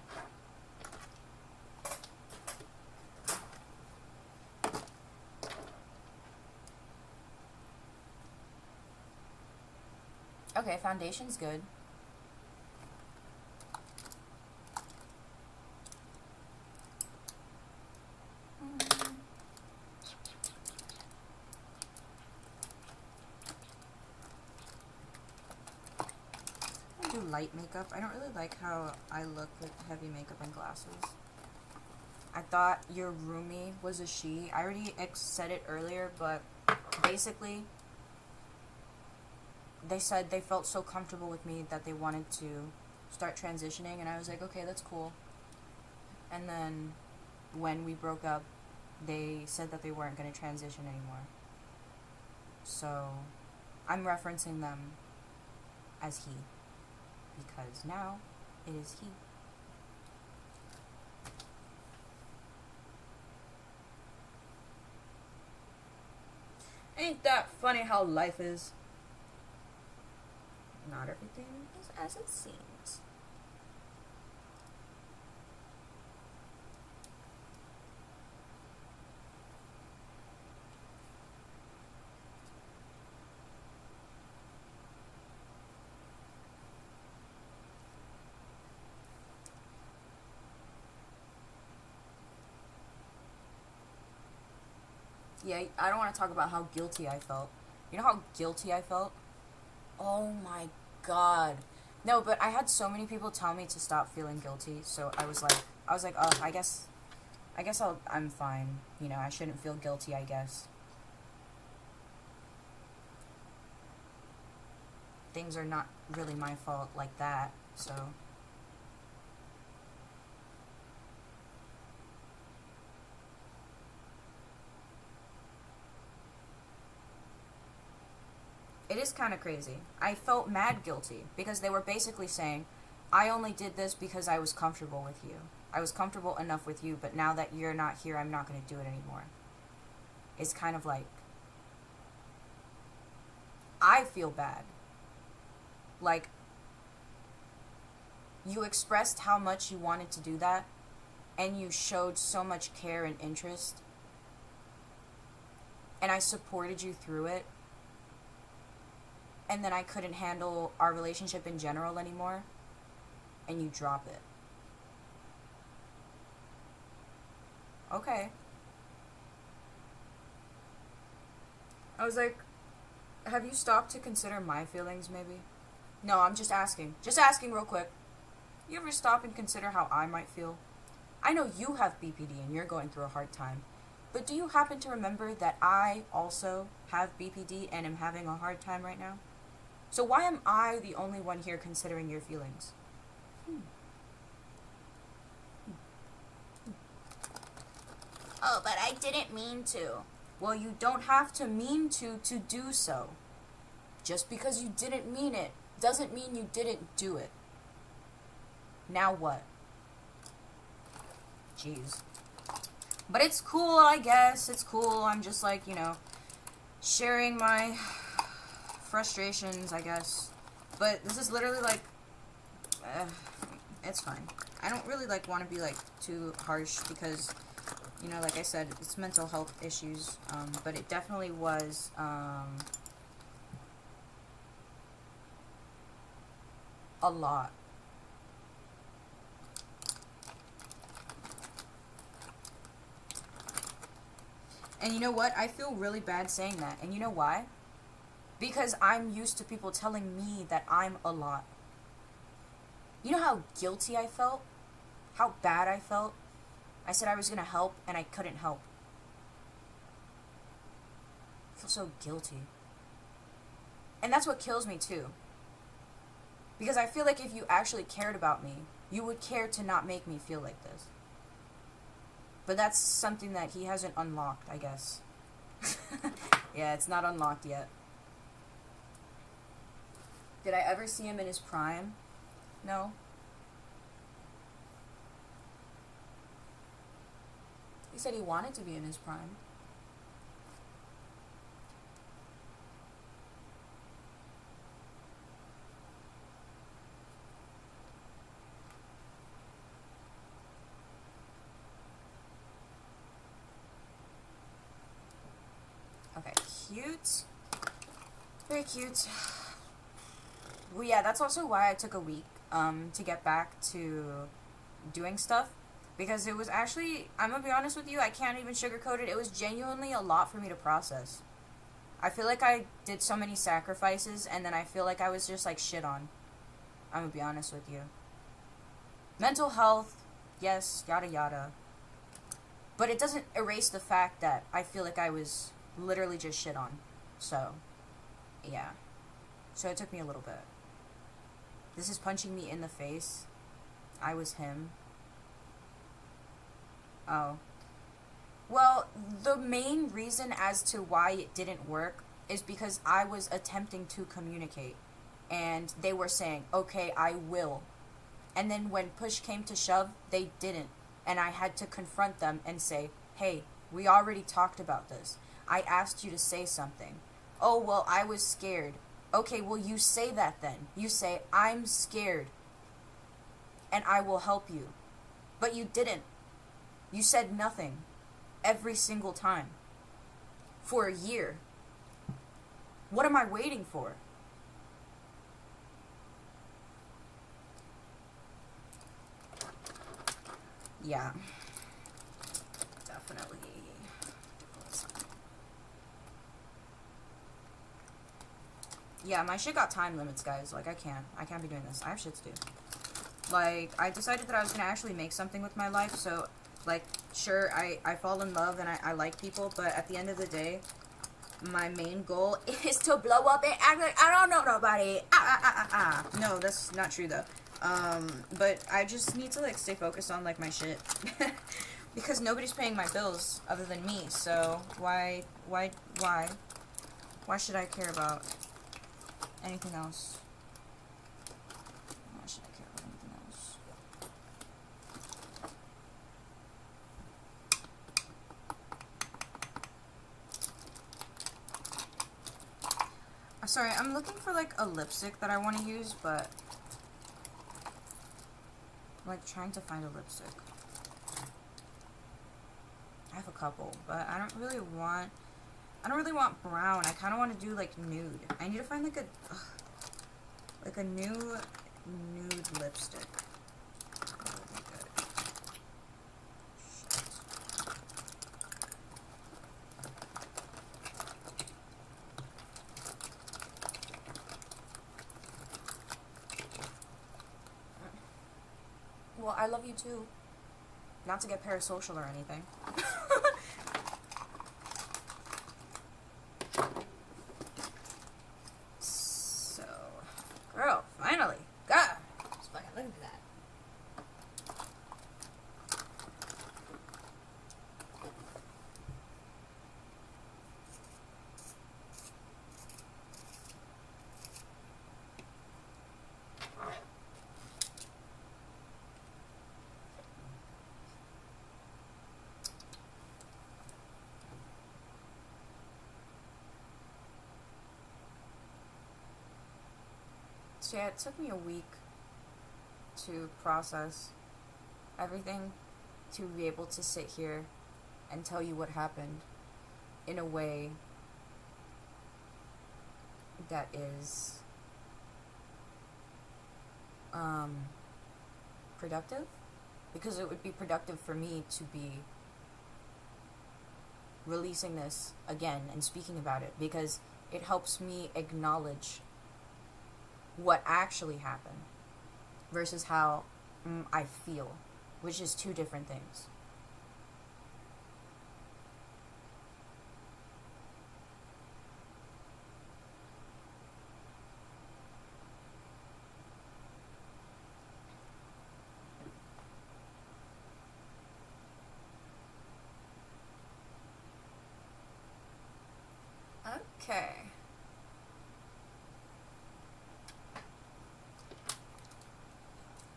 Okay, foundation's good. I do light makeup. I don't really like how I look with heavy makeup and glasses. I thought your roomie was a she. I already said it earlier, but basically they said they felt so comfortable with me that they wanted to start transitioning, and I was like, okay, that's cool. And then when we broke up, they said that they weren't going to transition anymore. So I'm referencing them as he, because now it is he. Ain't that funny how life is? Not everything is as it seems. Yeah, I don't want to talk about how guilty I felt. You know how guilty I felt? Oh my god. No, but I had so many people tell me to stop feeling guilty, so I was like, oh, I guess I'm fine. You know, I shouldn't feel guilty, I guess. Things are not really my fault like that, so. It is kind of crazy. I felt mad guilty because they were basically saying, I only did this because I was comfortable with you. I was comfortable enough with you, but now that you're not here, I'm not going to do it anymore. It's kind of like, I feel bad. Like, you expressed how much you wanted to do that, and you showed so much care and interest, and I supported you through it, and then I couldn't handle our relationship in general anymore, and you drop it. Okay. I was like, have you stopped to consider my feelings, maybe? No, I'm just asking. Just asking real quick. You ever stop and consider how I might feel? I know you have BPD and you're going through a hard time, but do you happen to remember that I also have BPD and am having a hard time right now? So why am I the only one here considering your feelings? Oh, but I didn't mean to. Well, you don't have to mean to do so. Just because you didn't mean it doesn't mean you didn't do it. Now what? Jeez. But it's cool, I guess. It's cool. I'm just like, you know, sharing my frustrations, I guess. But this is literally like, it's fine. I don't really like want to be like too harsh because, you know, like I said, it's mental health issues. But it definitely was a lot. And you know what? I feel really bad saying that. And you know why? Because I'm used to people telling me that I'm a lot. You know how guilty I felt? How bad I felt? I said I was going to help and I couldn't help. I feel so guilty. And that's what kills me too. Because I feel like if you actually cared about me, you would care to not make me feel like this. But that's something that he hasn't unlocked, I guess. Yeah, it's not unlocked yet. Did I ever see him in his prime? No. He said he wanted to be in his prime. cute. Very cute. Well, yeah, that's also why I took a week to get back to doing stuff. Because it was actually, I'm gonna be honest with you, I can't even sugarcoat it. It was genuinely a lot for me to process. I feel like I did so many sacrifices, and then I feel like I was just, like, shit on. I'm gonna be honest with you. Mental health, yes, yada yada. But it doesn't erase the fact that I feel like I was literally just shit on. So, yeah. So it took me a little bit. This is punching me in the face. I was him. Oh. Well, the main reason as to why it didn't work is because I was attempting to communicate. And they were saying, okay, I will. And then when push came to shove, they didn't. And I had to confront them and say, hey, we already talked about this. I asked you to say something. Oh, well, I was scared. Okay, well, you say that then. You say, I'm scared. And I will help you. But you didn't. You said nothing. Every single time. For a year. What am I waiting for? Yeah. Definitely. Yeah, my shit got time limits, guys. Like, I can't be doing this. I have shit to do. Like, I decided that I was gonna actually make something with my life, so, like, sure, I fall in love and I like people, but at the end of the day, my main goal is to blow up and act like I don't know nobody. No, that's not true, though. But I just need to, like, stay focused on, like, my shit. Because nobody's paying my bills other than me, so why should I care about anything else? Why should I care about anything else? Sorry, I'm looking for, like, a lipstick that I want to use, but I'm, like, trying to find a lipstick. I have a couple, but I don't really want brown. I kind of want to do, like, nude. I need to find, like, a new nude lipstick. That would be good. Shit. Well, I love you too. Not to get parasocial or anything. So, girl, finally. God, just fucking look at that. So yeah, it took me a week to process everything, to be able to sit here and tell you what happened in a way that is productive, because it would be productive for me to be releasing this again and speaking about it, because it helps me acknowledge what actually happened versus how I feel, which is two different things. Okay.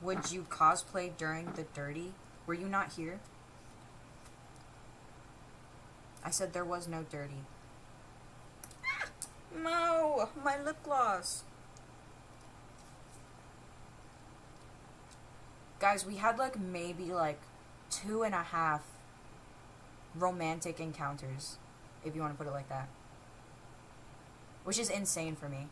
Would you cosplay during the dirty? Were you not here? I said there was no dirty. No! My lip gloss! Guys, we had like maybe like 2.5 romantic encounters, if you want to put it like that. which is insane for me.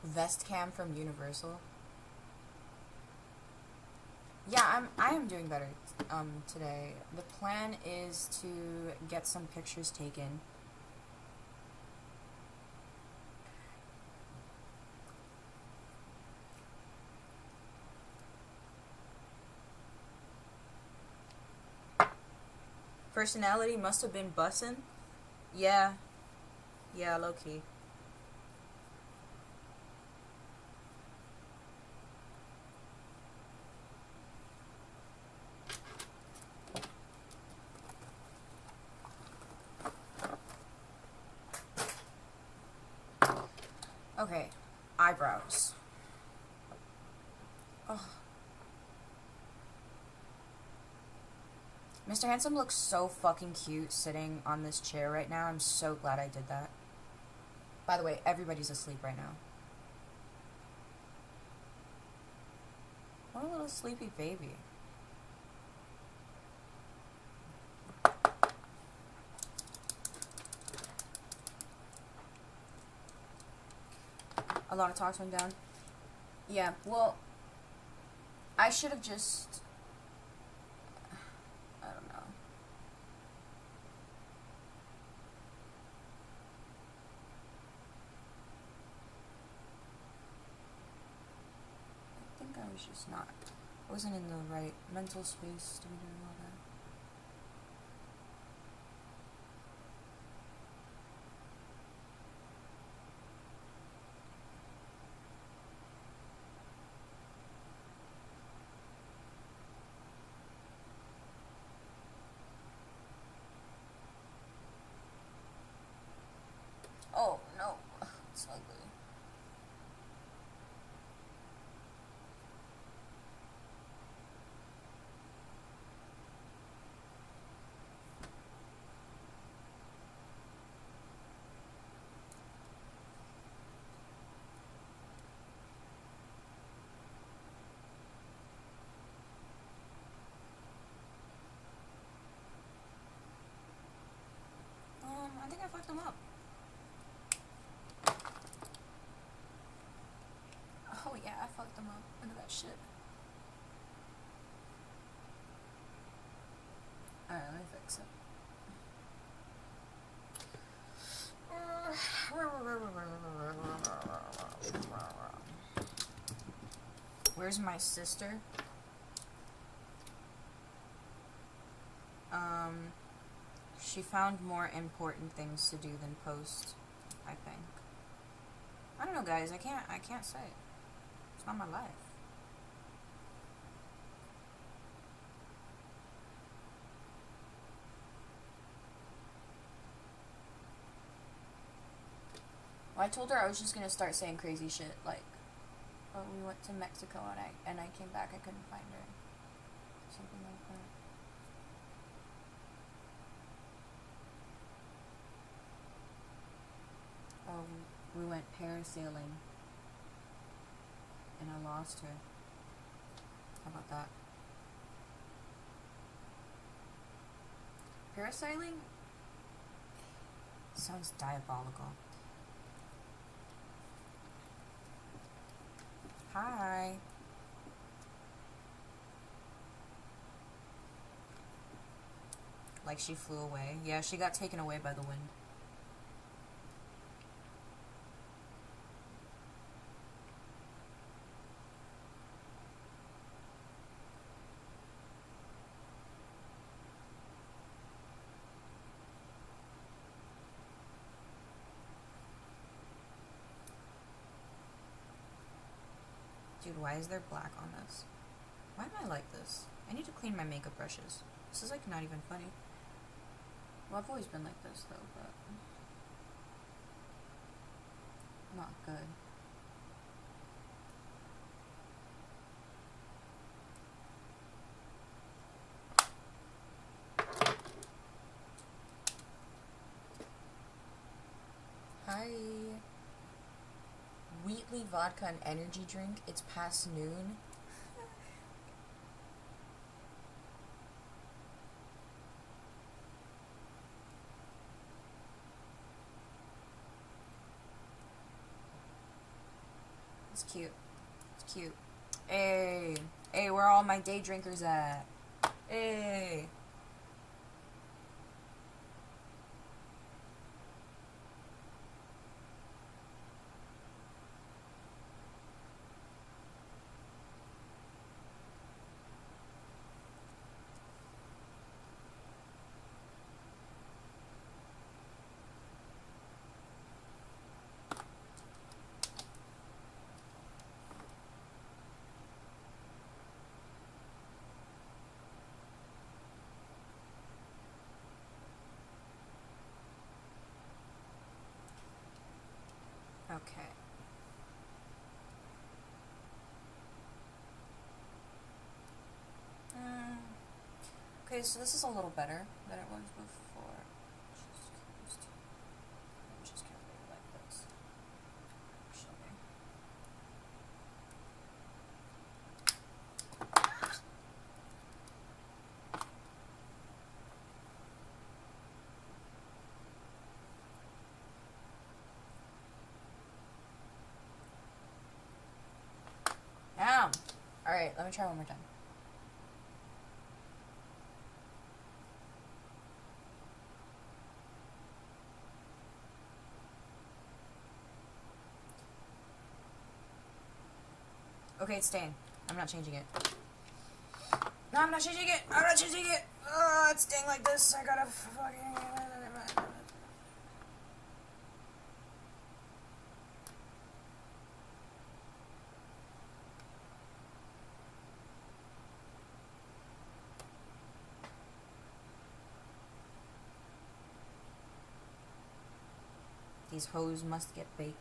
Vest cam from Universal. Yeah, I am doing better today. The plan is to get some pictures taken. Personality must have been bussin'. Yeah. Yeah, low key. Okay, eyebrows. Oh. Mr. Handsome looks so fucking cute sitting on this chair right now. I'm so glad I did that. By the way, everybody's asleep right now. What a little sleepy baby. A lot of talks went down. Yeah, well, I should have just... I don't know. I think I was just not... I wasn't in the right mental space to be doing all that. Oh, no. It's ugly. I think I fucked them up. Oh yeah, I fucked them up. Look at that shit. Alright, let me fix it. Where's my sister? She found more important things to do than post, I think. I don't know, guys. I can't say. It's not my life. Well, I told her I was just gonna start saying crazy shit, like, oh, we went to Mexico and I came back, I couldn't find her. Something like that. Oh, we went parasailing and I lost her. How about that? Parasailing sounds diabolical. Hi. Like she flew away. Yeah, she got taken away by the wind. Dude, why is there black on this? Why am I like this? I need to clean my makeup brushes. This is like not even funny. Well, I've always been like this though, but not good. Wheatley vodka and energy drink. It's past noon. It's cute. It's cute. Hey. Hey, where are all my day drinkers at? Hey. Okay. Okay, so this is a little better than it was before. Just can't really like this. Actually. Damn. Alright, let me try one more time. Okay, it's staying. I'm not changing it. No, I'm not changing it! I'm not changing it! It's staying like this. I gotta fucking... These hoes must get baked.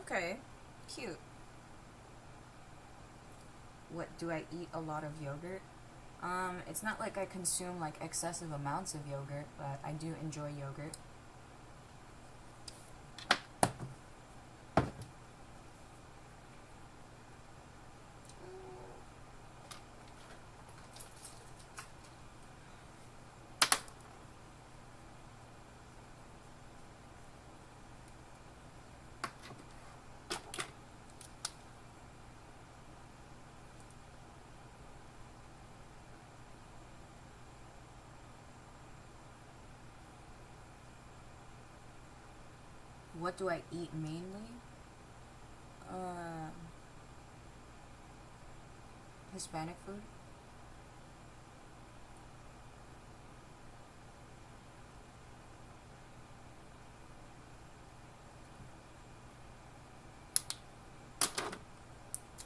Okay, cute. What, do I eat a lot of yogurt? It's not like I consume like excessive amounts of yogurt, but I do enjoy yogurt. What do I eat mainly? Hispanic food.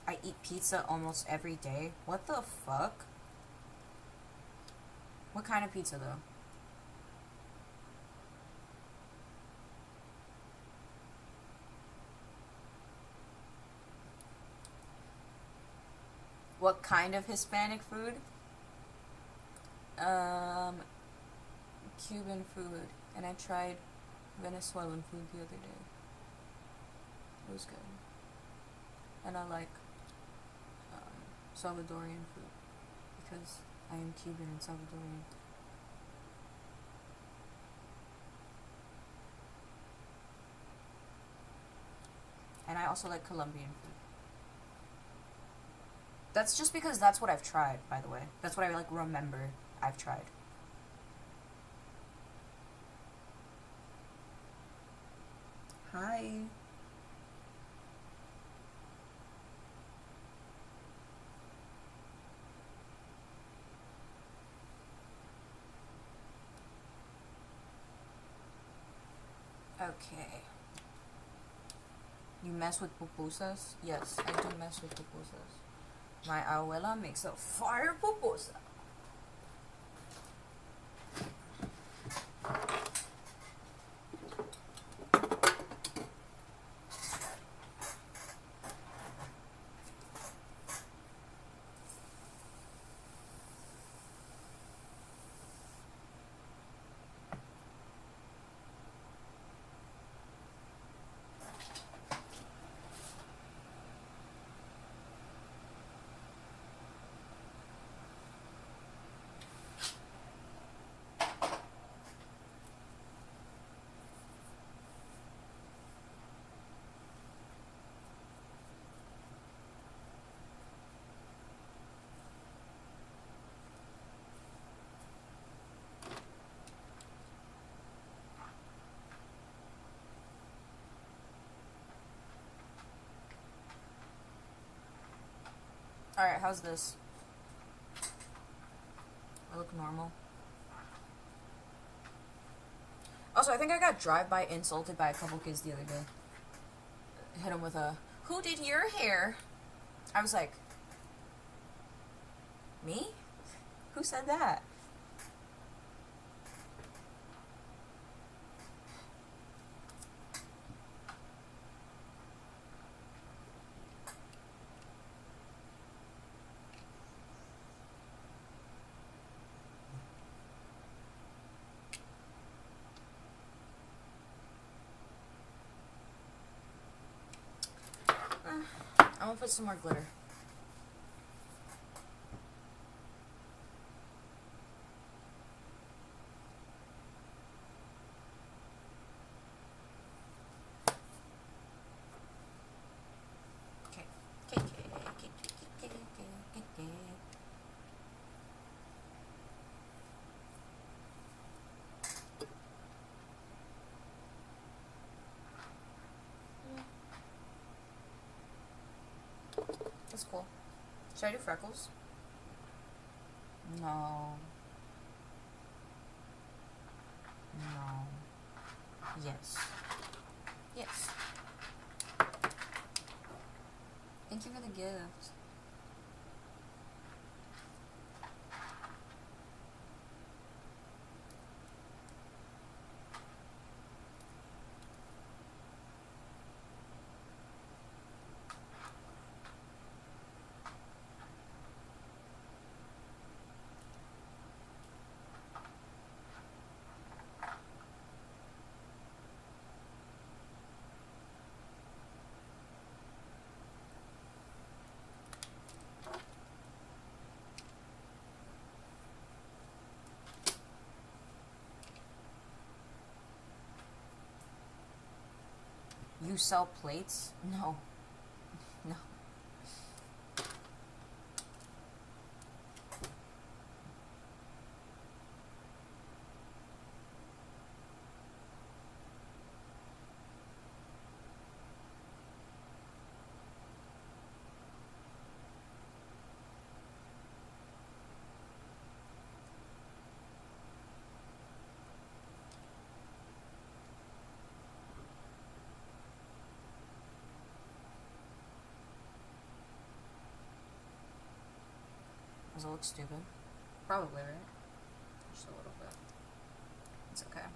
I eat pizza almost every day. What the fuck? What kind of pizza though? What kind of Hispanic food? Cuban food. And I tried Venezuelan food the other day. It was good. And I like Salvadorian food because I am Cuban and Salvadorian. And I also like Colombian food. That's just because that's what I've tried, by the way. That's what I like remember I've tried. Hi. Okay. You mess with pupusas? Yes, I do mess with pupusas. My abuela makes a fire pupusa. Alright, how's this? I look normal. Also, I think I got drive-by insulted by a couple kids the other day. Hit him with a, "Who did your hair?" I was like, me? Who said that? I'm gonna put some more glitter. That's cool. Should I do freckles? No. No. Yes. Yes. Thank you for the gift. You sell plates? No. No. Does it look stupid? Probably, right? Just a little bit. It's okay.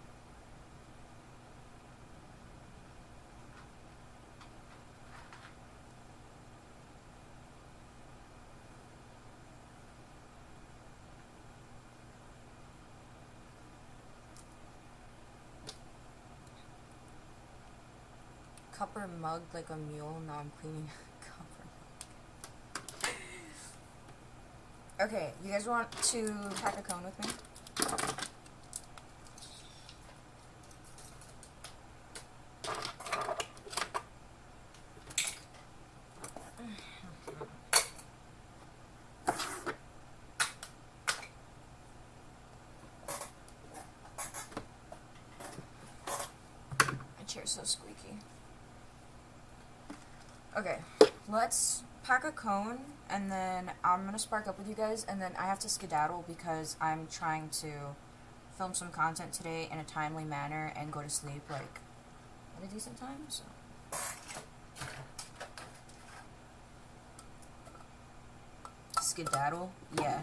Copper mug like a mule. Now I'm cleaning copper mug. Okay, you guys want to pack a cone with me? My chair's so squeaky. Okay, let's pack a cone, and then I'm gonna spark up with you guys, and then I have to skedaddle because I'm trying to film some content today in a timely manner and go to sleep like at a decent time, so. Skedaddle? Yeah.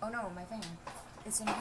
Oh no, my thing. It's in here.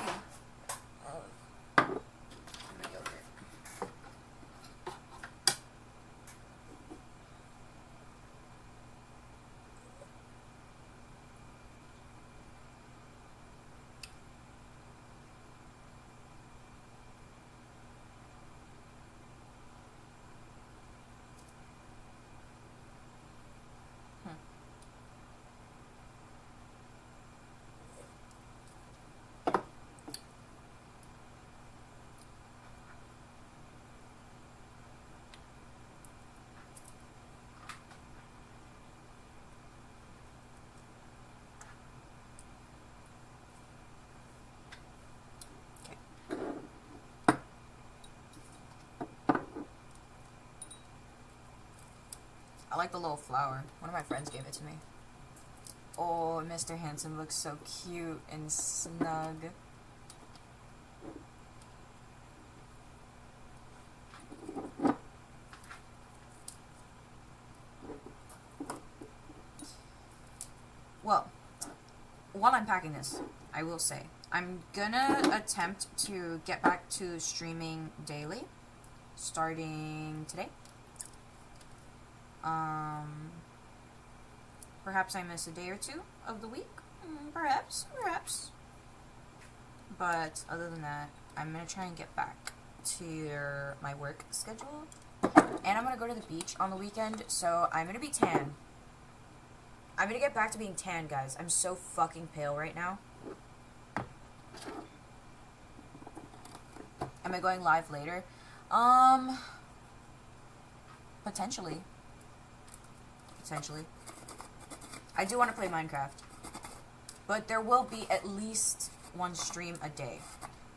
I like the little flower. One of my friends gave it to me. Oh, Mr. Handsome looks so cute and snug. Well, while I'm packing this, I will say, I'm gonna attempt to get back to streaming daily, starting today. Perhaps I miss a day or two of the week. Perhaps. But other than that, I'm gonna try and get back to my work schedule. And I'm gonna go to the beach on the weekend, so I'm gonna be tan. I'm gonna get back to being tan, guys. I'm so fucking pale right now. Am I going live later? Potentially. I do want to play Minecraft. But there will be at least one stream a day.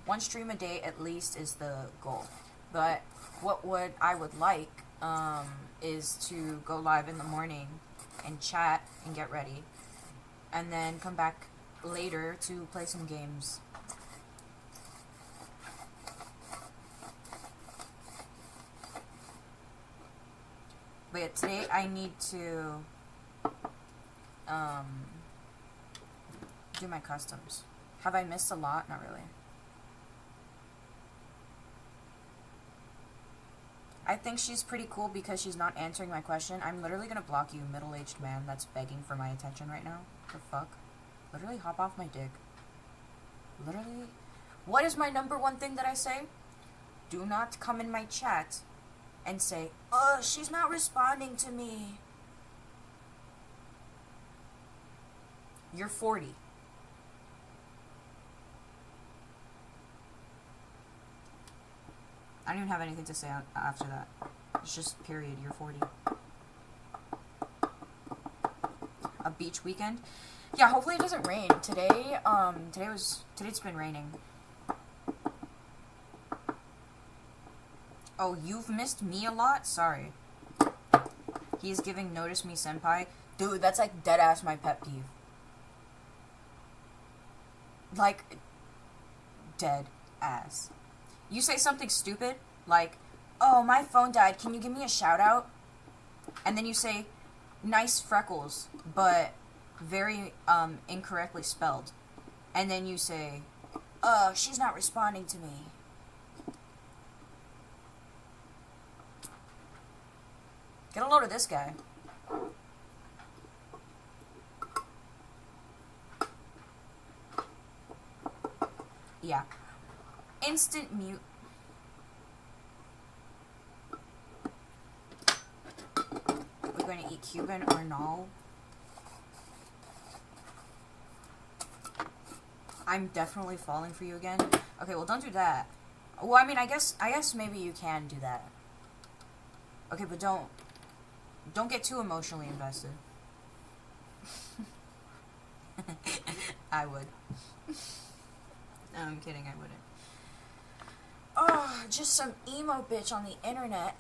One stream a day at least is the goal. But what I would like is to go live in the morning and chat and get ready. And then come back later to play some games. But yeah, today I need to do my customs. Have I missed a lot? Not really. I think she's pretty cool because she's not answering my question. I'm literally gonna block you, middle-aged man that's begging for my attention right now. The fuck? Literally hop off my dick. Literally. What is my number one thing that I say? Do not come in my chat and say, "Oh, she's not responding to me." You're 40. I don't even have anything to say after that. It's just period. You're 40. A beach weekend? Yeah, hopefully it doesn't rain. Today it's been raining. Oh, you've missed me a lot? Sorry. He's giving notice me senpai. Dude, that's like dead ass my pet peeve. Like, dead ass. You say something stupid, like, "Oh, my phone died, can you give me a shout out?" And then you say, "Nice freckles," but very, incorrectly spelled. And then you say, "Oh, she's not responding to me." Get a load of this guy. Yeah. Instant mute. We're going to eat Cuban or no? I'm definitely falling for you again. Okay, well, don't do that. Well, I mean, I guess maybe you can do that. Okay, but don't get too emotionally invested. I would. No, I'm kidding, I wouldn't. Oh, just some emo bitch on the internet.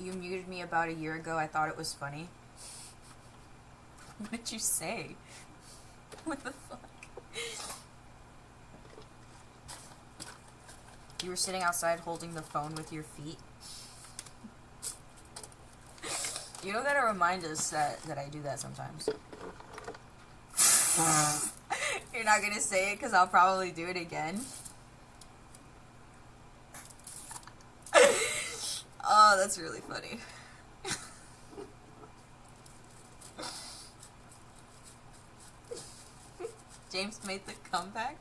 You muted me about a year ago. I thought it was funny. What did you say? What the fuck? You were sitting outside holding the phone with your feet. You know, gotta remind us that I do that sometimes. You're not gonna say it because I'll probably do it again. Oh, that's really funny. James made the comeback?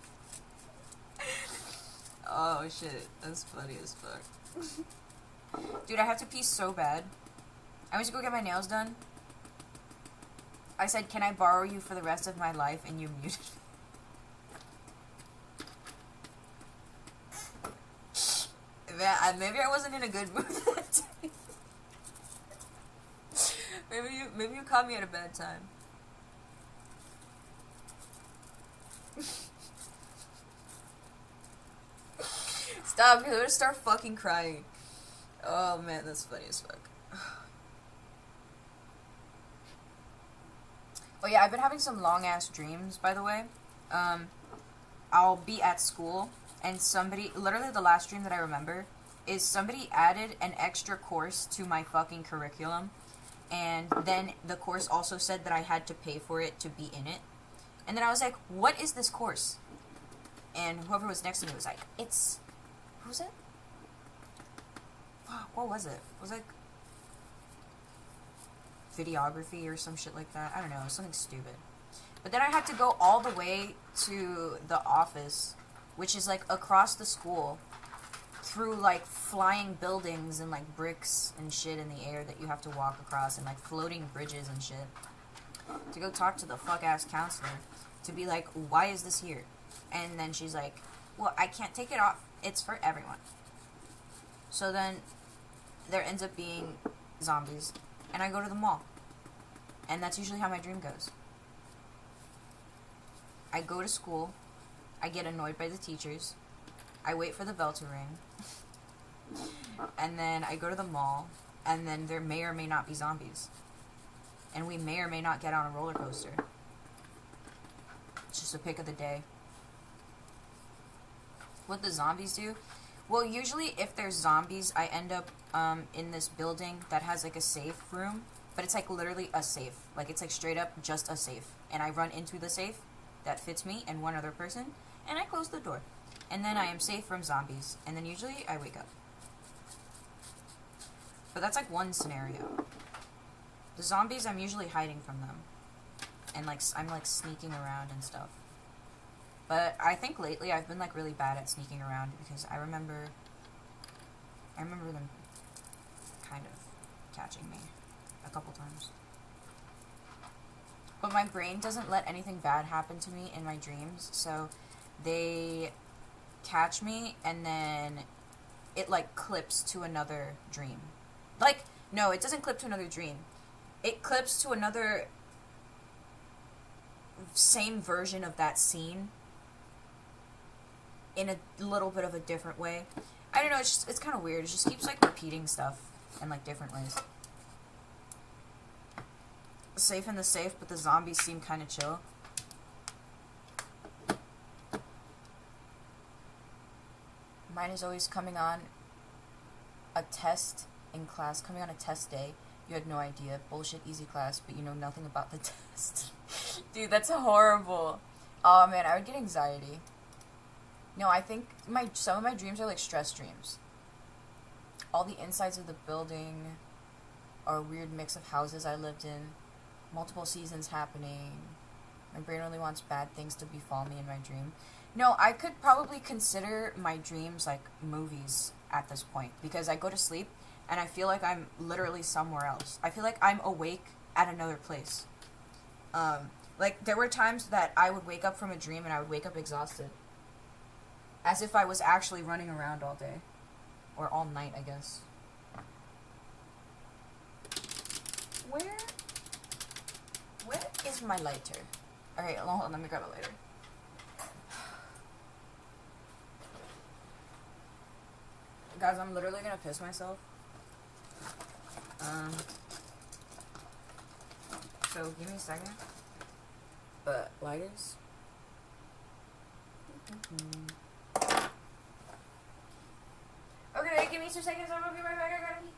Oh shit, that's funny as fuck. Dude, I have to pee so bad. I went to go get my nails done. I said, can I borrow you for the rest of my life? And you muted me. Man, maybe I wasn't in a good mood that day. Maybe you caught me at a bad time. Stop, because I'm gonna start fucking crying. Oh man, that's funny as fuck. Oh yeah, I've been having some long ass dreams, by the way. I'll be at school, and somebody, literally the last dream that I remember, is somebody added an extra course to my fucking curriculum, and then the course also said that I had to pay for it to be in it. And then I was like, what is this course? And whoever was next to me was like, it's... Who was it? Fuck, what was it? It was like... videography or some shit like that. I don't know, something stupid. But then I had to go all the way to the office, which is like across the school, through like flying buildings and like bricks and shit in the air that you have to walk across, and like floating bridges and shit, to go talk to the fuck ass counselor to be like, why is this here? And then she's like, well, I can't take it off, it's for everyone. So then there ends up being zombies, and I go to the mall. And that's usually how my dream goes. I go to school, I get annoyed by the teachers, I wait for the bell to ring, and then I go to the mall, and then there may or may not be zombies. And we may or may not get on a roller coaster. It's just a pick of the day. What the zombies do? Well, usually if there's zombies, I end up in this building that has like a safe room, but it's like literally a safe. Like it's like straight up just a safe. And I run into the safe that fits me and one other person, and I close the door. And then I am safe from zombies, and then usually I wake up. But that's like one scenario. The zombies, I'm usually hiding from them. And like I'm like sneaking around and stuff. But I think lately I've been like really bad at sneaking around, because I remember them kind of catching me a couple times. But my brain doesn't let anything bad happen to me in my dreams, so they catch me and then it like clips to another dream. Like, no, it doesn't clip to another dream. It clips to another same version of that scene in a little bit of a different way. I don't know, it's kind of weird. It just keeps like repeating stuff in like different ways. Safe in the safe, but the zombies seem kind of chill. Mine is always coming on a test in class, coming on a test day. You had no idea. Bullshit, easy class, but you know nothing about the test. Dude, that's horrible. Oh man, I would get anxiety. No, I think some of my dreams are like stress dreams. All the insides of the building are a weird mix of houses I lived in. Multiple seasons happening. My brain only wants bad things to befall me in my dream. No, I could probably consider my dreams like movies at this point, because I go to sleep and I feel like I'm literally somewhere else. I feel like I'm awake at another place. Like, there were times that I would wake up from a dream and I would wake up exhausted. As if I was actually running around all day. Or all night, I guess. Where is my lighter? Alright, hold on, let me grab a lighter. Guys, I'm literally gonna piss myself. So give me a second. Lighters. Okay, give me 2 seconds. I'll be right back. I gotta pee.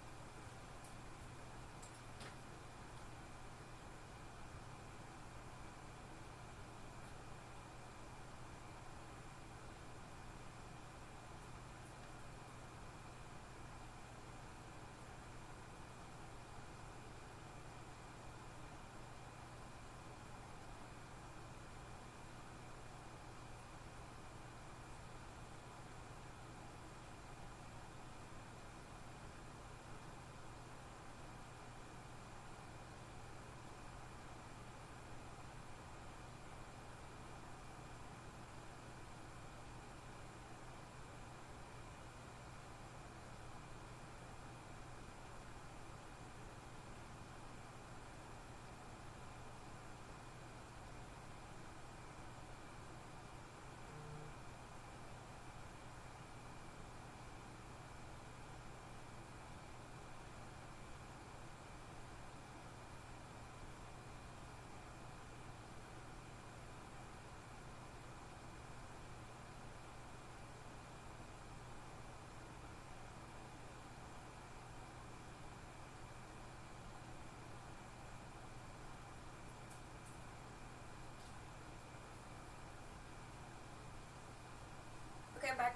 Okay, I'm back.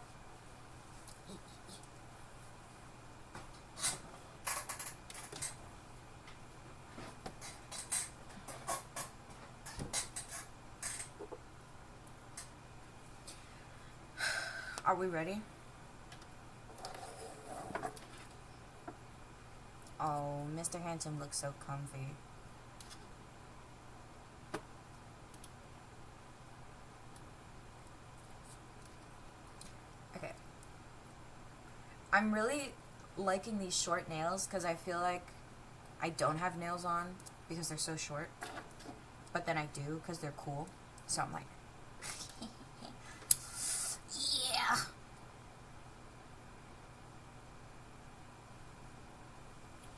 Are we ready? Oh, Mr. Handsome looks so comfy. Okay. I'm really liking these short nails because I feel like I don't have nails on because they're so short. But then I do because they're cool. So I'm like, yeah.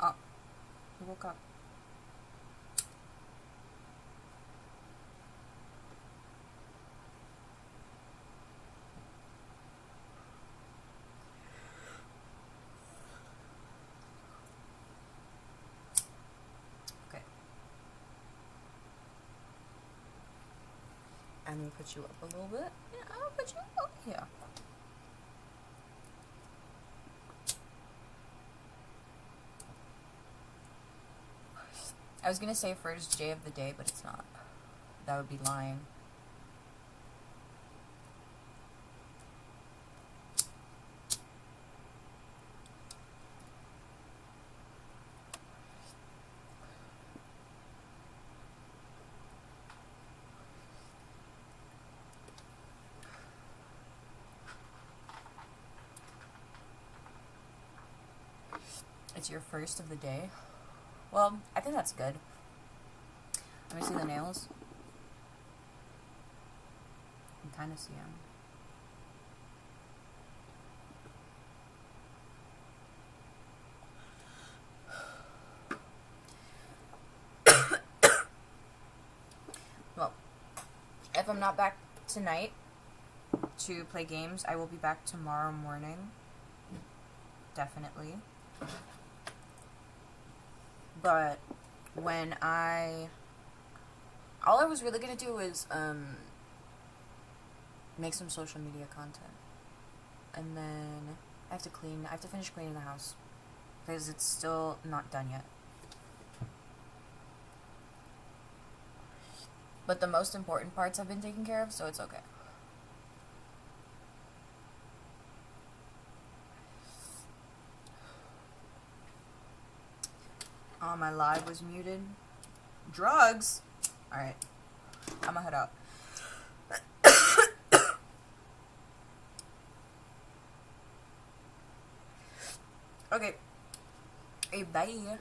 Oh, he woke up. Okay. I'm gonna put you up a little bit. Yeah, I'll put you up here. I was gonna say first J of the day, but it's not. That would be lying. It's your first of the day. Well, I think that's good. Let me see the nails. You can kind of see them. Well, if I'm not back tonight to play games, I will be back tomorrow morning. Definitely. But when all I was really gonna do is make some social media content, and then I have to finish cleaning the house because it's still not done yet. But the most important parts have been taken care of, so it's okay. Oh, my live was muted. Drugs? Alright. I'm gonna head out. Okay. Hey, bye.